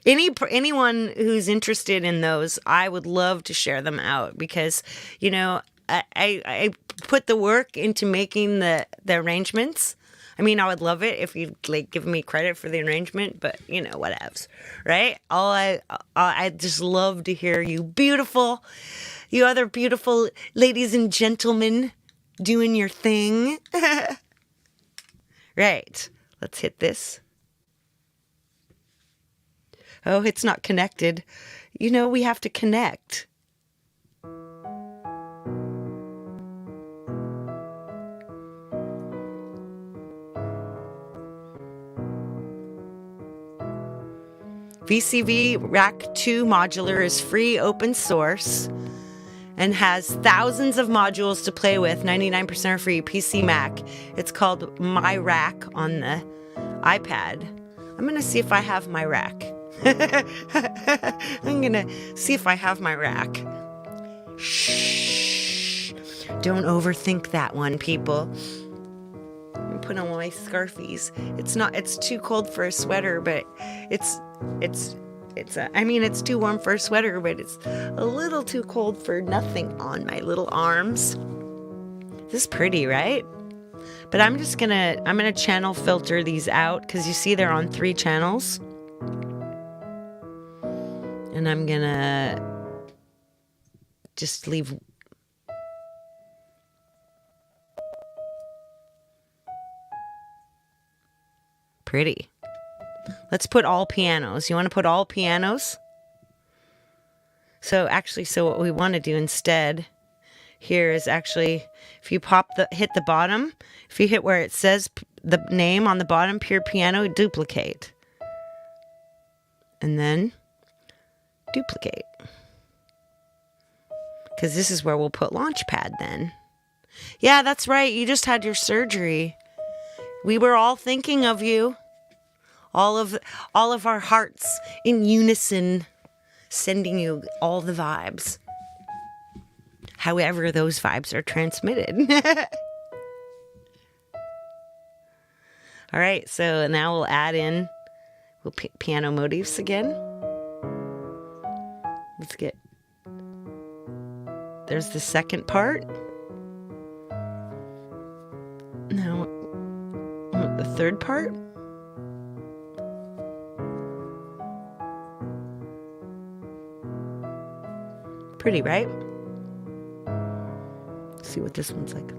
anyone who's interested in those, I would love to share them out, because I put the work into making the arrangements. I mean, I would love it if you'd give me credit for the arrangement, but whatevs, right? I just love to hear you other beautiful ladies and gentlemen doing your thing. Right. Let's hit this. Oh, it's not connected. We have to connect. VCV Rack 2 modular is free open source and has thousands of modules to play with, 99% are free, PC, Mac. It's called My Rack on the iPad. I'm going to see if I have my rack. I'm going to see if I have my rack. Shh. Don't overthink that one, people. I'm put on my scarfies. It's too cold for a sweater, but it's too warm for a sweater, but it's a little too cold for nothing on my little arms. This is pretty, right? But I'm gonna channel filter these out because you see they're on 3 channels. And I'm gonna just leave. Pretty. Let's put all pianos. You want to put all pianos? So what we want to do instead here is actually, if you hit the bottom, if you hit where it says the name on the bottom, pure piano, duplicate. And then duplicate. Because this is where we'll put Launchpad then. Yeah, that's right. You just had your surgery. We were all thinking of you. All of our hearts in unison, sending you all the vibes. However, those vibes are transmitted. All right, so now we'll add in piano motifs again. Let's get. There's the second part. Now, the third part. Pretty, right? Let's see what this one's like.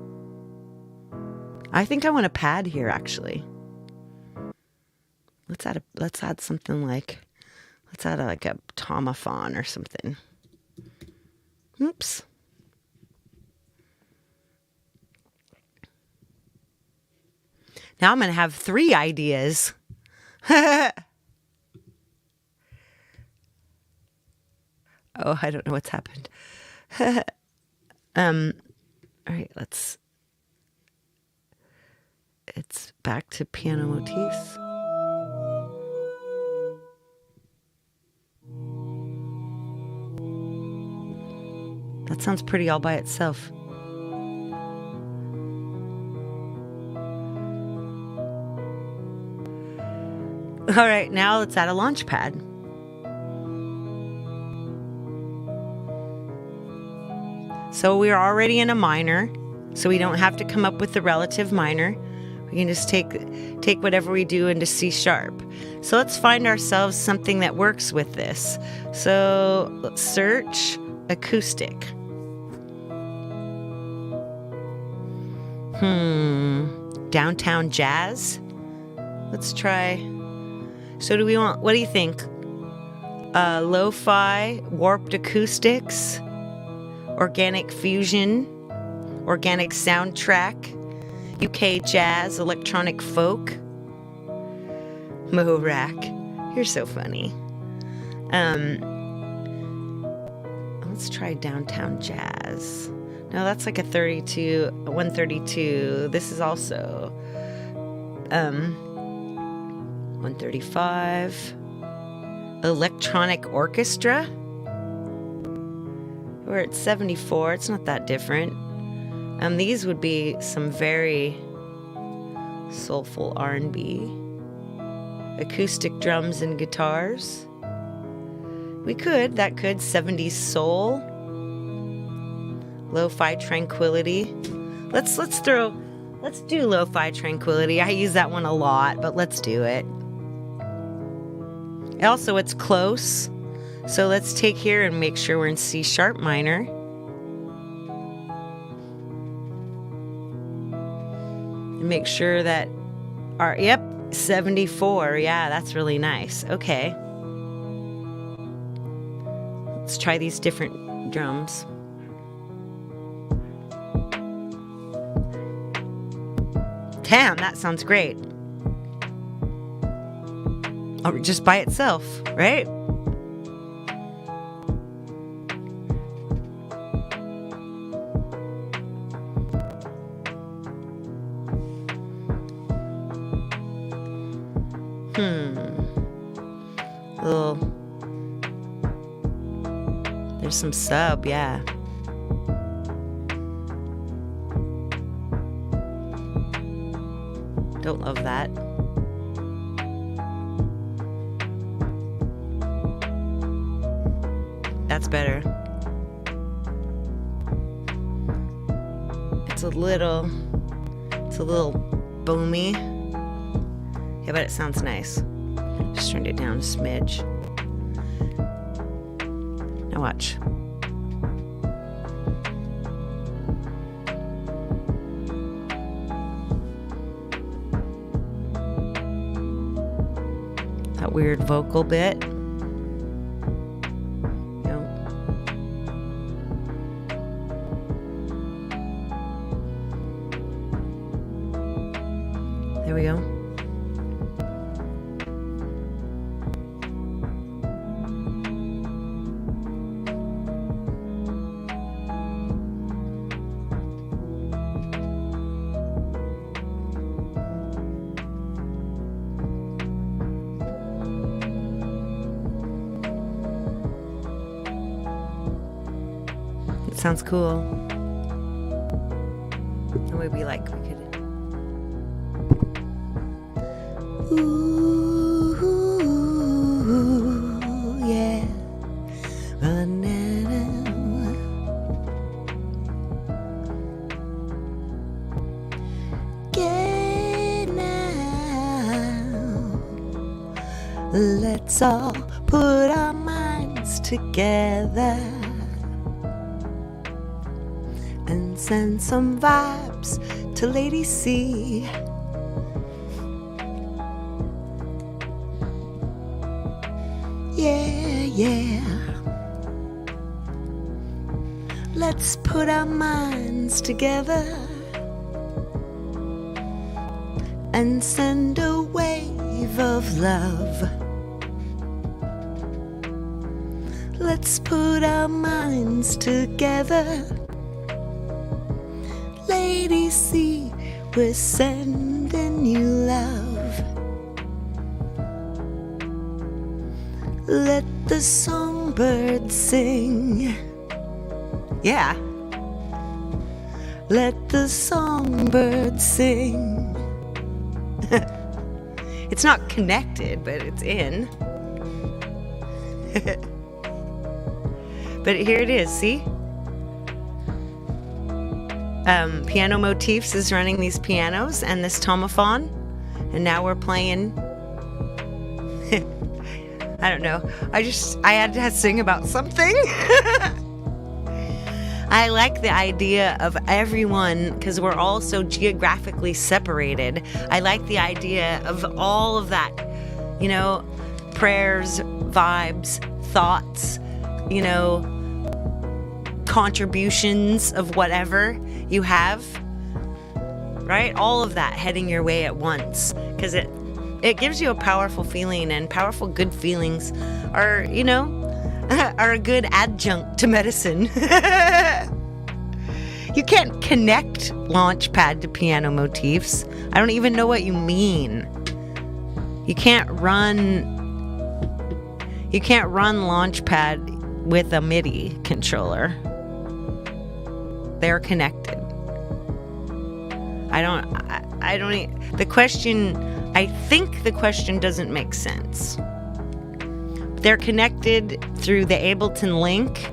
I think I want a pad here, actually. Let's add something like, let's add like a tomophon or something. Oops. Now I'm going to have 3 ideas. Oh, I don't know what's happened. All right, it's back to piano motifs. That sounds pretty all by itself. All right, now let's add a launch pad. So we're already in a minor, so we don't have to come up with the relative minor. We can just take whatever we do into C sharp. So let's find ourselves something that works with this. So let's search acoustic. Downtown jazz. Let's try. So what do you think? Lo-fi, warped acoustics, organic fusion, organic soundtrack, UK jazz, electronic folk. Mo Rack, you're so funny. Let's try downtown jazz. No, that's like a 132. This is also 135. Electronic orchestra. We're at 74. It's not that different. These would be some very soulful R&B. Acoustic drums and guitars. That could 70s soul. Lo-fi tranquility. Let's do lo-fi tranquility. I use that one a lot, but let's do it. Also, it's close. So let's take here and make sure we're in C sharp minor. And make sure that yep, 74. Yeah, that's really nice. Okay. Let's try these different drums. Damn, that sounds great. Oh, just by itself, right? There's some sub, yeah. Don't love that. That's better. It's a little It's a little boomy. Yeah, but it sounds nice. Just turned it down a smidge. Now watch. That weird vocal bit. Yep. There we go. It sounds cool. And we'd be like, we could. Ooh, yeah. Banana. Get now. Let's all put our minds together and send some vibes to Lady C. Yeah, yeah. Let's put our minds together and send a wave of love. Let's put our minds together. Lady C, we're sending you love. Let the songbird sing. Yeah. Let the songbird sing. It's not connected, but it's in. But here it is, see? Piano Motifs is running these pianos and this tomophon, and now we're playing. I don't know. I had to sing about something. I like the idea of everyone, because we're all so geographically separated. I like the idea of all of that, you know, prayers, vibes, thoughts, you know, contributions of whatever you have, right? All of that heading your way at once, because it gives you a powerful feeling, and powerful good feelings are, you know, are a good adjunct to medicine. You can't connect Launchpad to Piano Motifs. I don't even know what you mean. You can't run Launchpad with a MIDI controller. They're connected. I think the question doesn't make sense. They're connected through the Ableton link.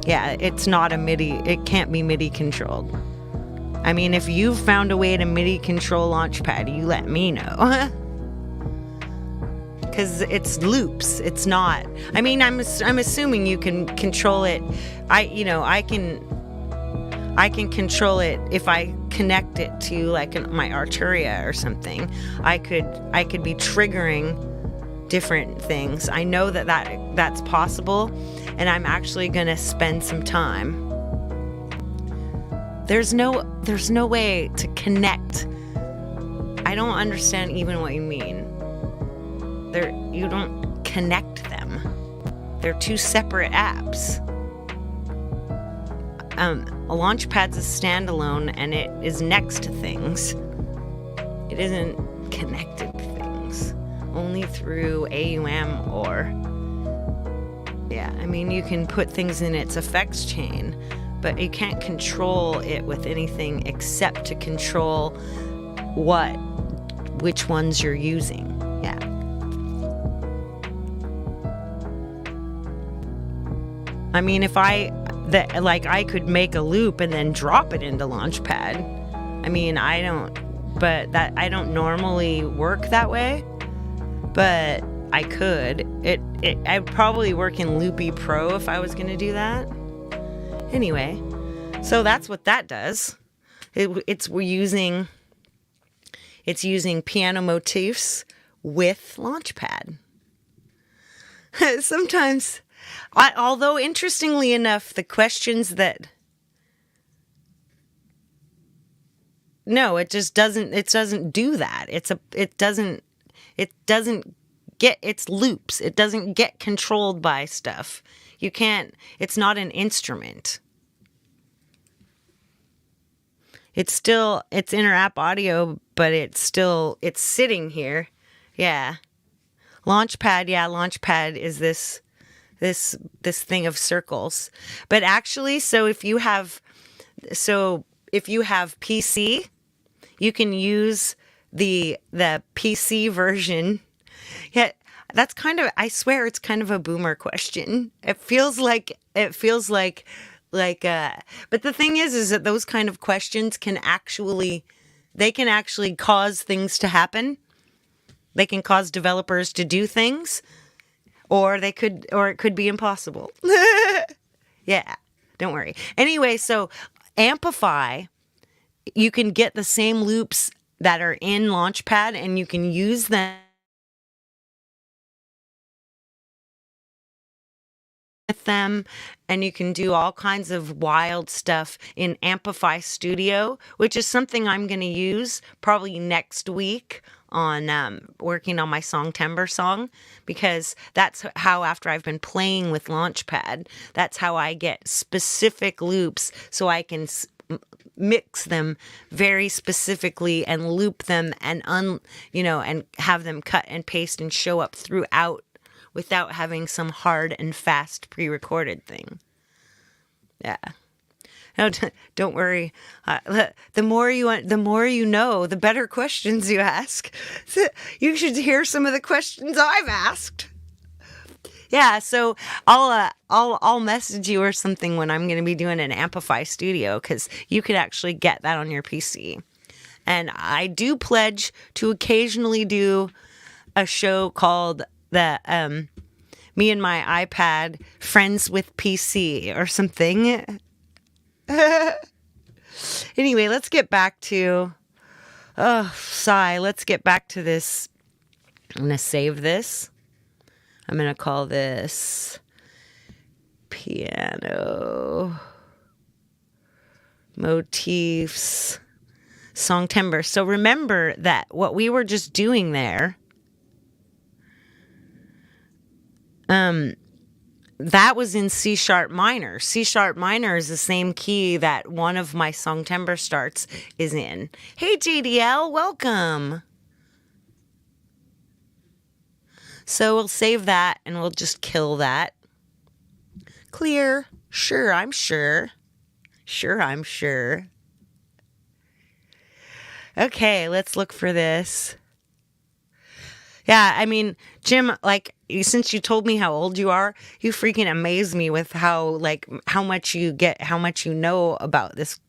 Yeah, it's not a MIDI. It can't be MIDI controlled. I mean, if you've found a way to MIDI control Launchpad, you let me know. Because it's loops. It's not. I mean, I'm assuming you can control it. I can control it if I connect it to like my Arturia or something. I could be triggering different things. I know that's possible, and I'm actually going to spend some time. There's no way to connect. I don't understand even what you mean. You don't connect them. They're two separate apps. A Launchpad's a standalone, and it is next to things. It isn't connected to things. Only through AUM or... Yeah, I mean, you can put things in its effects chain, but you can't control it with anything except to control which ones you're using. Yeah. I mean, if I that like I could make a loop and then drop it into Launchpad. I mean, I don't normally work that way, but I could. I'd probably work in Loopy Pro if I was going to do that. Anyway, so that's what that does. It's using piano motifs with Launchpad. Sometimes, although interestingly enough, the questions that no, it doesn't do that. It doesn't get its loops. It doesn't get controlled by stuff. You can't. It's not an instrument. It's inter-app audio, but it's sitting here. Yeah. Launchpad is this thing of circles. But actually, if you have PC, you can use the PC version. Yeah, that's I swear it's kind of a boomer question. It feels like but the thing is that those kind of questions can actually cause things to happen. They can cause developers to do things, or it could be impossible. Yeah, don't worry. Anyway, so Amplify, you can get the same loops that are in Launchpad and you can use them with them, and you can do all kinds of wild stuff in Amplify Studio, which is something I'm going to use probably next week on working on my Songtember song, because that's how, after I've been playing with Launchpad, that's how I get specific loops so I can mix them very specifically and loop them and and have them cut and paste and show up throughout without having some hard and fast pre-recorded thing. Yeah. No, don't worry. The more you know, the better questions you ask. You should hear some of the questions I've asked. Yeah, so I'll message you or something when I'm going to be doing an Amplify Studio, because you could actually get that on your PC. And I do pledge to occasionally do a show called the Me and My iPad Friends with PC or something. Anyway, let's get back to let's get back to this. I'm gonna save this. I'm gonna call this piano motifs Songtember. So remember that what we were just doing there, that was in C sharp minor. C sharp minor is the same key that one of my Songtember starts is in. Hey JDL, welcome. So we'll save that and we'll just kill that. Clear. Sure, I'm sure. Sure, I'm sure. Okay, let's look for this. Yeah, I mean, Jim, since you told me how old you are, you freaking amaze me with how much you know about this,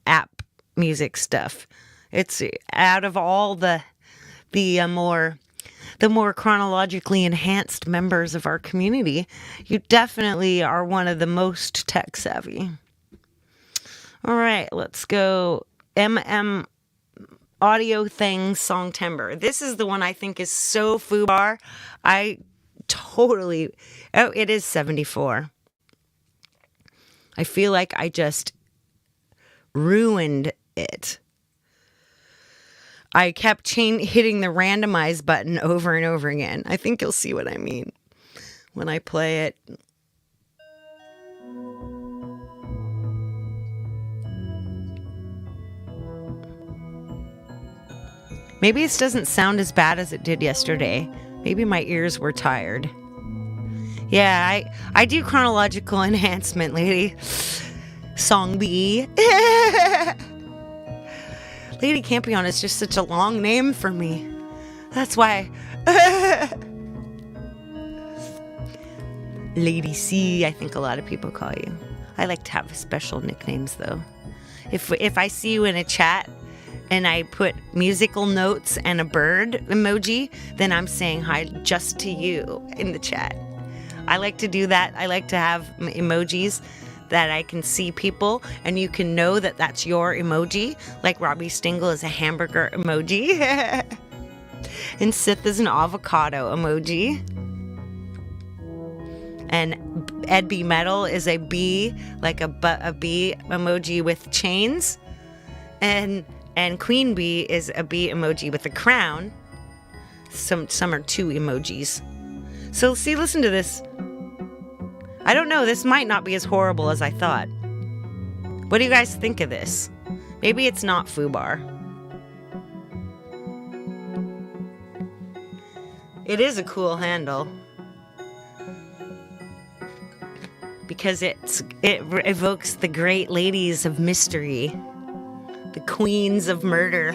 app music stuff. It's out of all the more chronologically enhanced members of our community, you definitely are one of the most tech savvy. All right, let's go. Audio Things Songtember. This is the one I think is so foobar. It is 74. I feel like I just ruined it. I kept hitting the randomize button over and over again. I think you'll see what I mean when I play it. Maybe it doesn't sound as bad as it did yesterday. Maybe my ears were tired. Yeah, I do chronological enhancement, lady. Song B. Lady Campion is just such a long name for me. That's why. Lady C, I think a lot of people call you. I like to have special nicknames, though. If I see you in a chat and I put musical notes and a bird emoji, then I'm saying hi just to you in the chat. I like to do that. I like to have emojis that I can see people and you can know that that's your emoji. Like Robbie Stingle is a hamburger emoji. And Sith is an avocado emoji. And Ed B Metal is a bee, like a bee emoji with chains. And Queen Bee is a bee emoji with a crown. Some are 2 emojis. So see, listen to this. I don't know, this might not be as horrible as I thought. What do you guys think of this? Maybe it's not foobar. It is a cool handle. Because it evokes the great ladies of mystery. The queens of murder.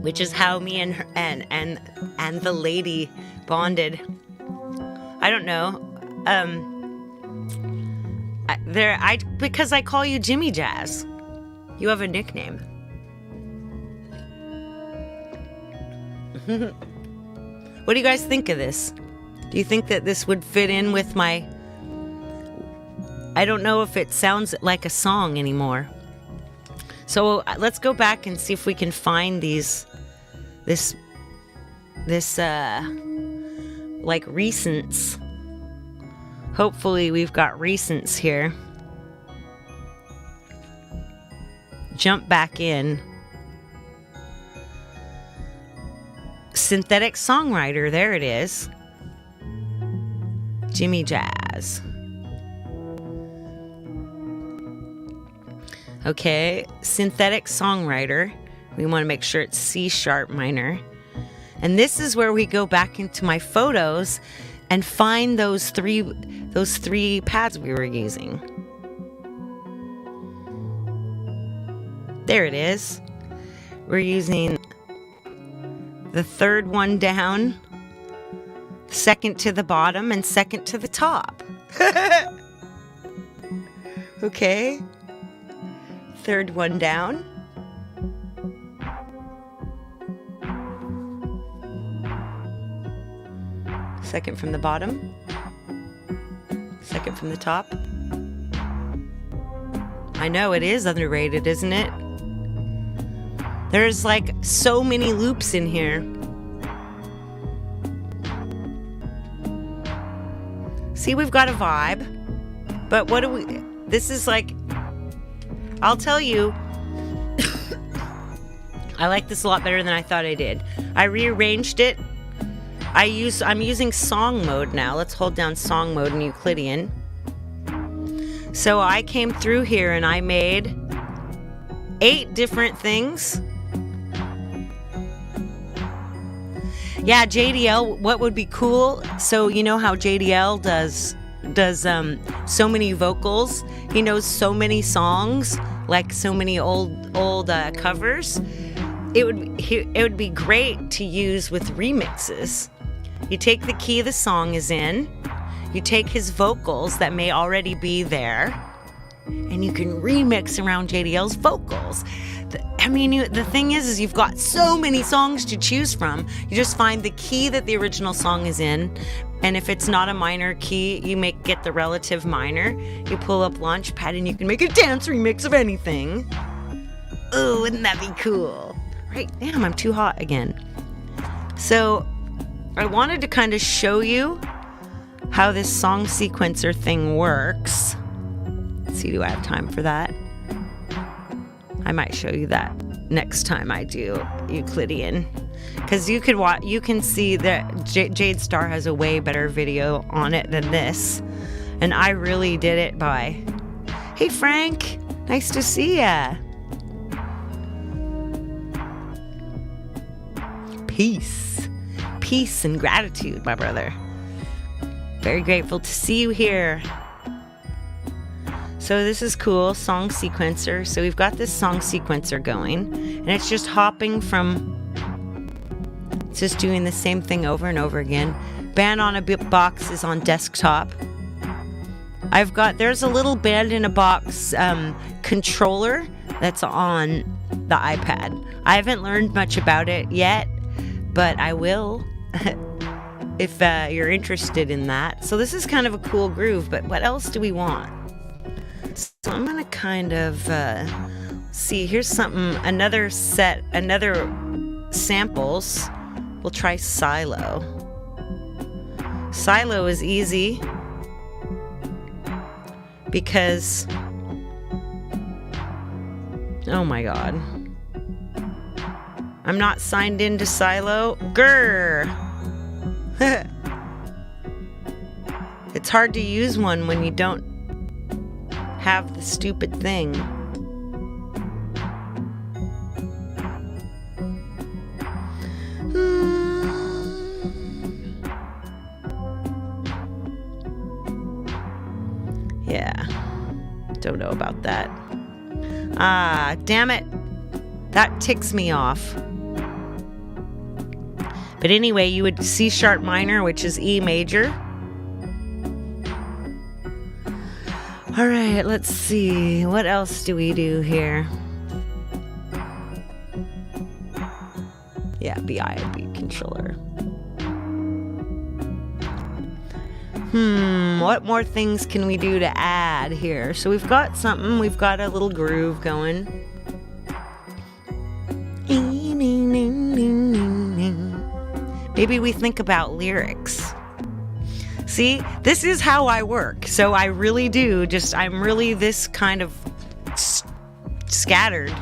Which is how me and her, and the lady bonded. I don't know. Because I call you Jimmy Jazz. You have a nickname. What do you guys think of this? Do you think that this would fit in with my... I don't know if it sounds like a song anymore. So let's go back and see if we can find this like recents. Hopefully we've got recents here. Jump back in. Synthetic songwriter, there it is. Jimmy Jazz. Okay, synthetic songwriter. We want to make sure it's C sharp minor. And this is where we go back into my photos and find those three pads we were using. There it is. We're using the third one down, second to the bottom, and second to the top. Okay. Third one down. Second from the bottom. Second from the top. I know, it is underrated, isn't it? There's like so many loops in here. See, we've got a vibe. But what do we... This is like... I'll tell you... I like this a lot better than I thought I did. I rearranged it. I'm using song mode now. Let's hold down song mode in Euclidean. So I came through here and I made 8 different things. Yeah, JDL, what would be cool? So you know how JDL does so many vocals. He knows so many songs, like so many old covers. It would be great to use with remixes. You take the key the song is in, you take his vocals that may already be there, and you can remix around JDL's vocals. The thing is you've got so many songs to choose from. You just find the key that the original song is in, and if it's not a minor key, you get the relative minor. You pull up Launchpad and you can make a dance remix of anything. Oh, wouldn't that be cool? Right, damn, I'm too hot again. So I wanted to kind of show you how this song sequencer thing works. Let's see, do I have time for that? I might show you that next time I do Euclidean. Because you can see that Jade Star has a way better video on it than this. And I really did it by... Hey Frank, nice to see ya. Peace and gratitude, my brother. Very grateful to see you here. So this is cool, song sequencer. So we've got this song sequencer going, and it's just hopping from, it's just doing the same thing over and over again. Band on a Box is on desktop. There's a little Band in a Box controller that's on the iPad. I haven't learned much about it yet, but I will if you're interested in that. So this is kind of a cool groove, but what else do we want? So I'm going to kind of see. Here's something, another samples. We'll try Silo. Silo is easy because, oh my God, I'm not signed into Silo. Grr. It's hard to use one when you don't have the stupid thing. Yeah, don't know about that. Ah, damn it. That ticks me off. But anyway, you would C sharp minor, which is E major. All right, let's see. What else do we do here? Yeah, BIB controller. What more things can we do to add here? So we've got something. We've got a little groove going. Maybe we think about lyrics. See, this is how I work. So I really do I'm really this kind of scattered.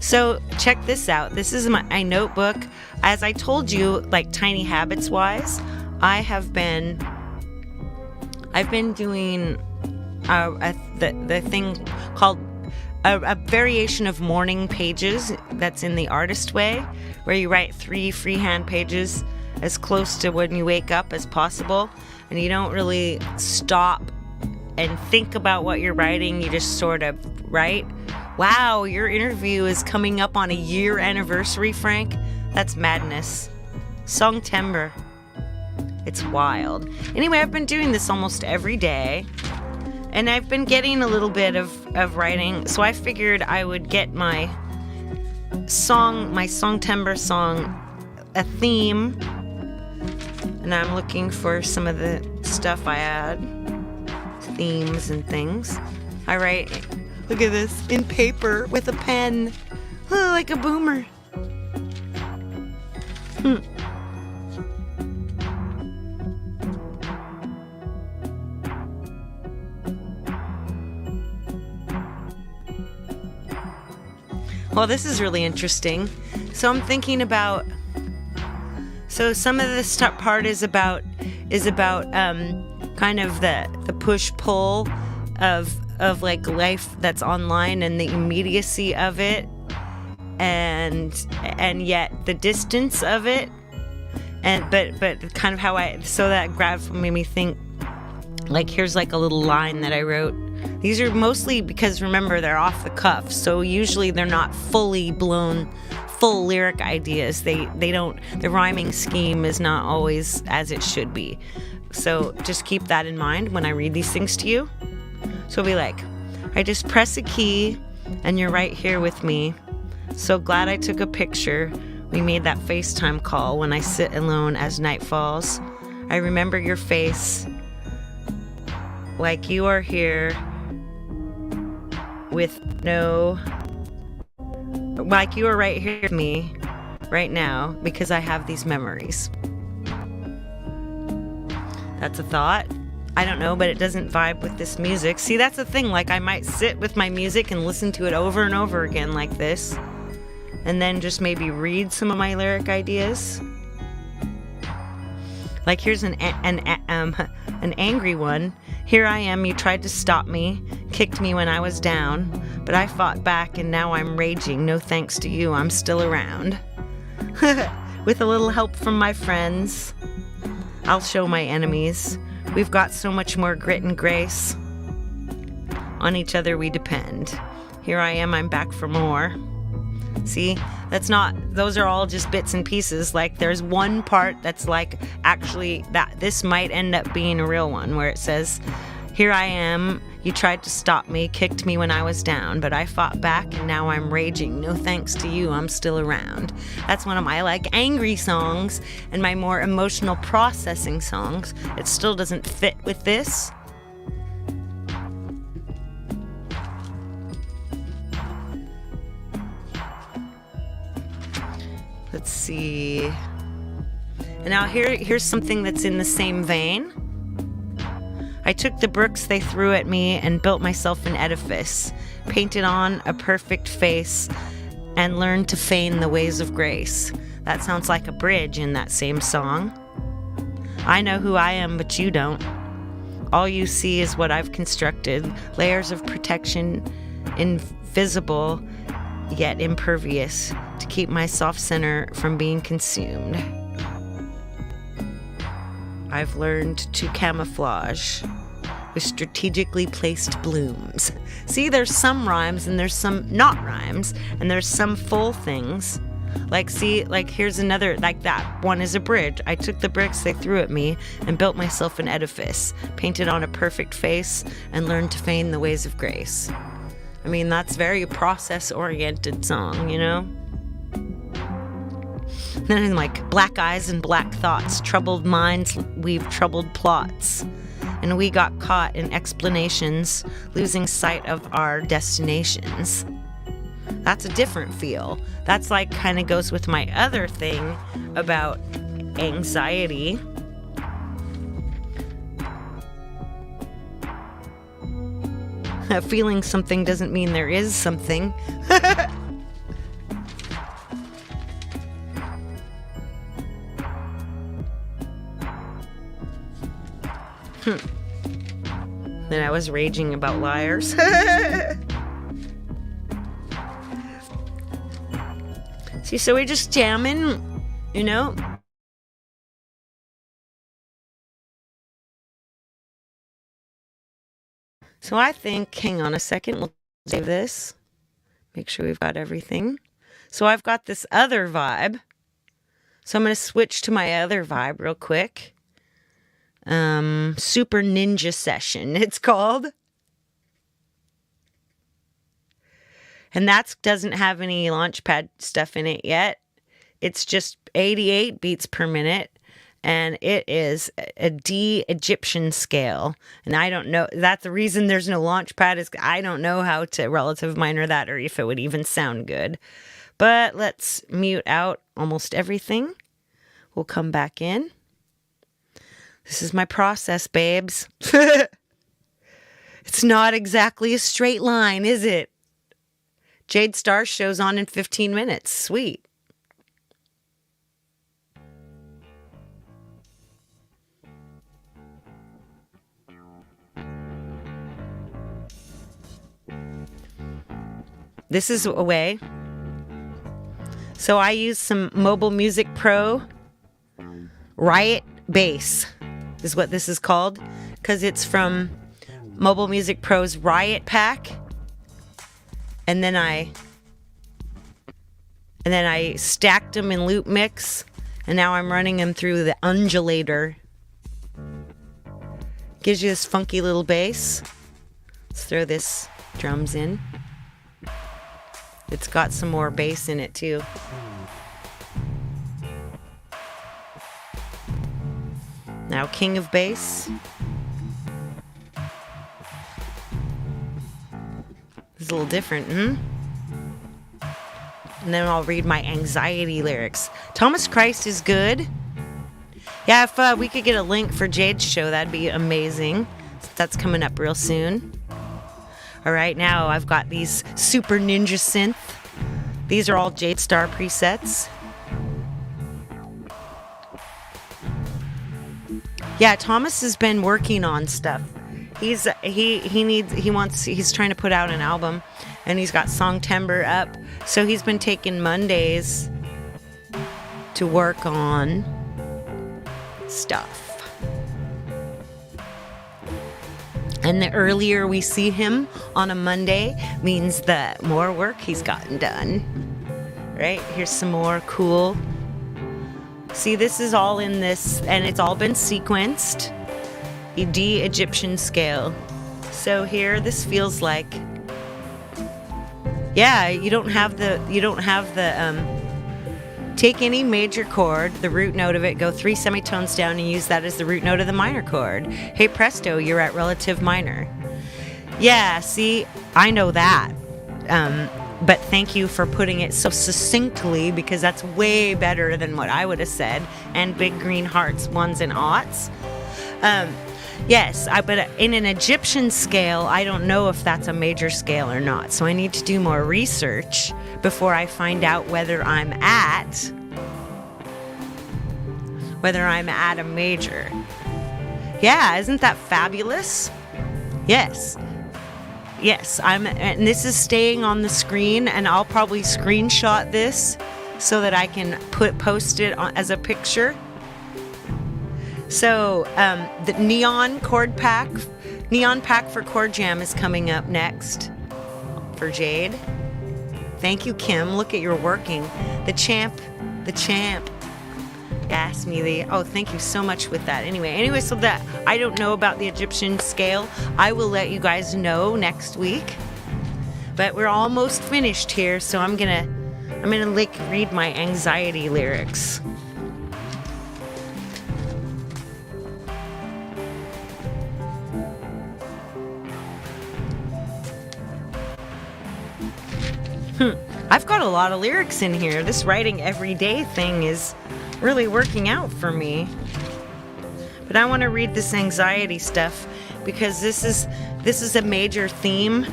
So check this out. This is my notebook. As I told you, like Tiny Habits wise, I've been doing the thing called a variation of morning pages that's in the artist way, where you write 3 freehand pages as close to when you wake up as possible, and you don't really stop and think about what you're writing. You just sort of write. Wow, your interview is coming up on a year anniversary, Frank. That's madness. Songtember. It's wild. Anyway, I've been doing this almost every day, and I've been getting a little bit of writing, so I figured I would get my Songtember song a theme, and I'm looking for some of the stuff I add, themes and things. I write, look at this, in paper with a pen, like a boomer. Well, this is really interesting. So I'm thinking about. So some of this part is about kind of the push pull of like life that's online and the immediacy of it, and yet the distance of it, and but kind of how that made me think. Like here's like a little line that I wrote. These are mostly because, remember, they're off the cuff, so usually they're not fully blown, full lyric ideas. The rhyming scheme is not always as it should be. So just keep that in mind when I read these things to you. So it'll be like, I just press a key and you're right here with me. So glad I took a picture. We made that FaceTime call when I sit alone as night falls. I remember your face like you are here. Like you are right here with me right now because I have these memories. That's a thought. I don't know, but it doesn't vibe with this music. See, that's the thing. Like I might sit with my music and listen to it over and over again like this, and then just maybe read some of my lyric ideas. Like here's an angry one. Here I am, you tried to stop me, kicked me when I was down, but I fought back and now I'm raging. No thanks to you, I'm still around. With a little help from my friends, I'll show my enemies. We've got so much more grit and grace. On each other we depend. Here I am, I'm back for more. See, those are all just bits and pieces. Like there's one part that's like actually that this might end up being a real one where it says, "Here I am. You tried to stop me, kicked me when I was down, but I fought back and now I'm raging. No thanks to you, I'm still around." That's one of my like angry songs and my more emotional processing songs. It still doesn't fit with this. Let's see. And now here's something that's in the same vein. I took the bricks they threw at me and built myself an edifice, painted on a perfect face, and learned to feign the ways of grace. That sounds like a bridge in that same song. I know who I am, but you don't. All you see is what I've constructed, layers of protection, invisible yet impervious, to keep my soft center from being consumed. I've learned to camouflage with strategically placed blooms. See, there's some rhymes and there's some not rhymes, and there's some full things. Like, see, like here's another, like that one is a bridge. I took the bricks they threw at me and built myself an edifice, painted on a perfect face, and learned to feign the ways of grace. I mean, that's very process-oriented song, you know? Then like black eyes and black thoughts, troubled minds weave troubled plots, and we got caught in explanations, losing sight of our destinations. That's a different feel. That's like kind of goes with my other thing about anxiety. Feeling something doesn't mean there is something. Then I was raging about liars. See, so we're just jamming, you know? So I think, hang on a second, we'll save this. Make sure we've got everything. So I've got this other vibe. So I'm going to switch to my other vibe real quick. Super Ninja Session, it's called. And that doesn't have any Launchpad stuff in it yet. It's just 88 beats per minute. And it is a D Egyptian scale. And I don't know, that's the reason there's no Launchpad is I don't know how to relative minor that or if it would even sound good. But let's mute out almost everything. We'll come back in. This is my process, babes. It's not exactly a straight line, is it? Jade Star shows on in 15 minutes. Sweet. This is a way. So I use some Mobile Music Pro Riot Bass is what this is called, because it's from Mobile Music Pro's Riot Pack. And then I stacked them in loop mix, and now I'm running them through the undulator. Gives you this funky little bass. Let's throw this drums in. It's got some more bass in it too. Now King of Bass. It's a little different, And then I'll read my anxiety lyrics. Thomas Christ is good. Yeah, if we could get a link for Jade's show, that'd be amazing. That's coming up real soon. All right, now I've got these Super Ninja Synth. These are all Jade Star presets. Yeah, Thomas has been working on stuff. He's trying to put out an album, and he's got Songtember up. So he's been taking Mondays to work on stuff. And the earlier we see him on a Monday means the more work he's gotten done. Right? Here's some more cool. See, this is all in this, and it's all been sequenced. D Egyptian scale. So here, this feels like, yeah, you don't have the, take any major chord, the root note of it, go 3 semitones down and use that as the root note of the minor chord. Hey presto, you're at relative minor. Yeah, see, I know that. But thank you for putting it so succinctly, because that's way better than what I would have said. And big green hearts, ones and aughts. Yes, but in an Egyptian scale, I don't know if that's a major scale or not. So I need to do more research before I find out whether I'm at a major. Yeah, isn't that fabulous? Yes. Yes, and this is staying on the screen, and I'll probably screenshot this so that I can post it as a picture. So the neon pack for chord jam is coming up next for Jade. Thank you, Kim. Look at your working. The champ. Asked me thank you so much with that. Anyway, so that I don't know about the Egyptian scale. I will let you guys know next week. But we're almost finished here, so I'm gonna read my anxiety lyrics. I've got a lot of lyrics in here. This writing everyday thing is really working out for me. But I want to read this anxiety stuff because this is a major theme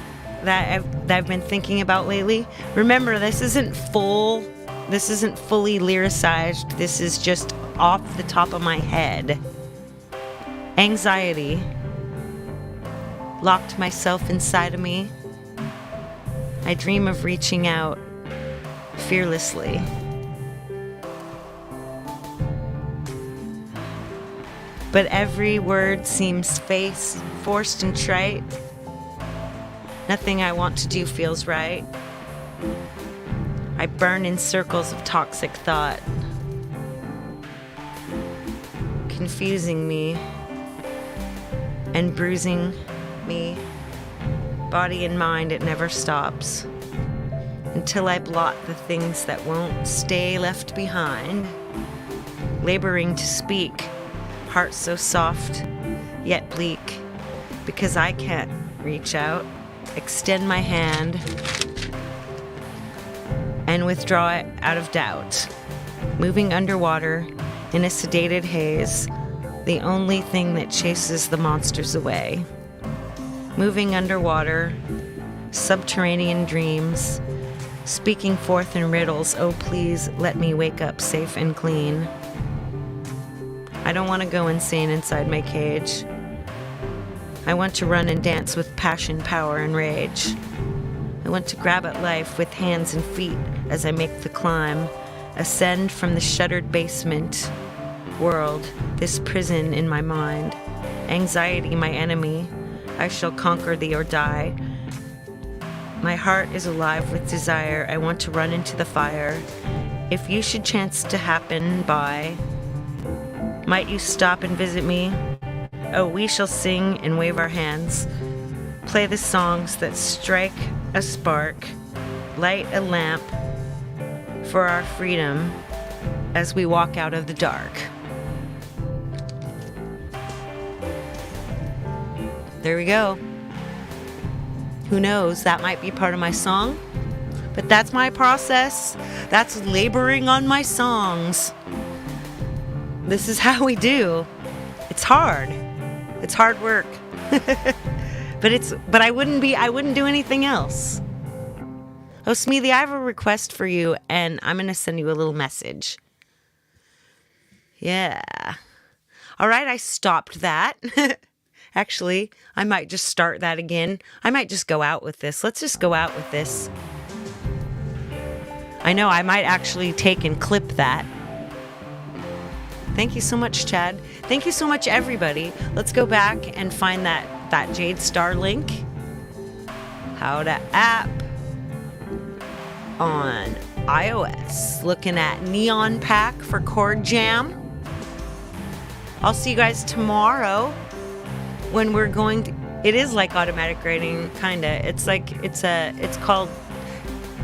that I've been thinking about lately. Remember, this isn't fully lyricized. This is just off the top of my head. Anxiety. Locked myself inside of me. I dream of reaching out fearlessly. But every word seems forced and trite. Nothing I want to do feels right. I burn in circles of toxic thought, confusing me and bruising me. Body and mind, it never stops. Until I blot the things that won't stay left behind. Laboring to speak, heart so soft, yet bleak. Because I can't reach out, extend my hand, and withdraw it out of doubt. Moving underwater in a sedated haze, the only thing that chases the monsters away. Moving underwater, subterranean dreams, speaking forth in riddles, oh please let me wake up safe and clean. I don't want to go insane inside my cage. I want to run and dance with passion, power, and rage. I want to grab at life with hands and feet as I make the climb, ascend from the shuttered basement world, this prison in my mind. Anxiety, my enemy. I shall conquer thee or die. My heart is alive with desire. I want to run into the fire. If you should chance to happen by, might you stop and visit me? Oh, we shall sing and wave our hands. Play the songs that strike a spark, light a lamp for our freedom as we walk out of the dark. There we go. Who knows? That might be part of my song. But that's my process. That's laboring on my songs. This is how we do. It's hard. It's hard work. But I wouldn't do anything else. Oh, Smealy, I have a request for you, and I'm going to send you a little message. Yeah. All right, I stopped that. Actually, I might just start that again. I might just go out with this. Let's just go out with this. I know, I might actually take and clip that. Thank you so much, Chad. Thank you so much, everybody. Let's go back and find that Jade Star link. How to app on iOS. Looking at Neon Pack for chord jam. I'll see you guys tomorrow when we're going to, it is like automatic writing, kinda. It's like, it's called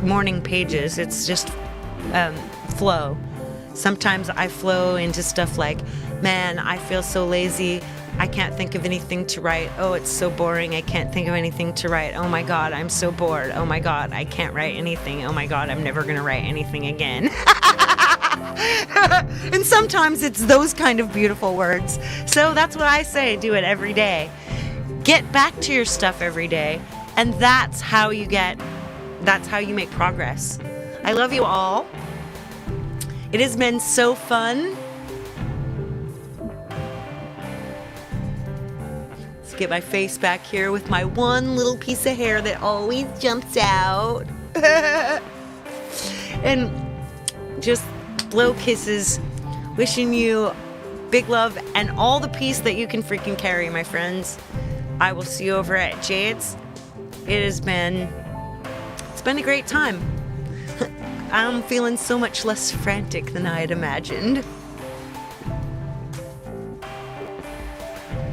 morning pages. It's just flow. Sometimes I flow into stuff like, man, I feel so lazy. I can't think of anything to write. Oh, it's so boring. I can't think of anything to write. Oh my God, I'm so bored. Oh my God, I can't write anything. Oh my God, I'm never going to write anything again. And sometimes it's those kind of beautiful words. So that's what I say. Do it every day. Get back to your stuff every day. And that's how you make progress. I love you all. It has been so fun. Let's get my face back here with my one little piece of hair that always jumps out. And just blow kisses. Wishing you big love and all the peace that you can freaking carry, my friends. I will see you over at Jade's. It's been a great time. I'm feeling so much less frantic than I had imagined.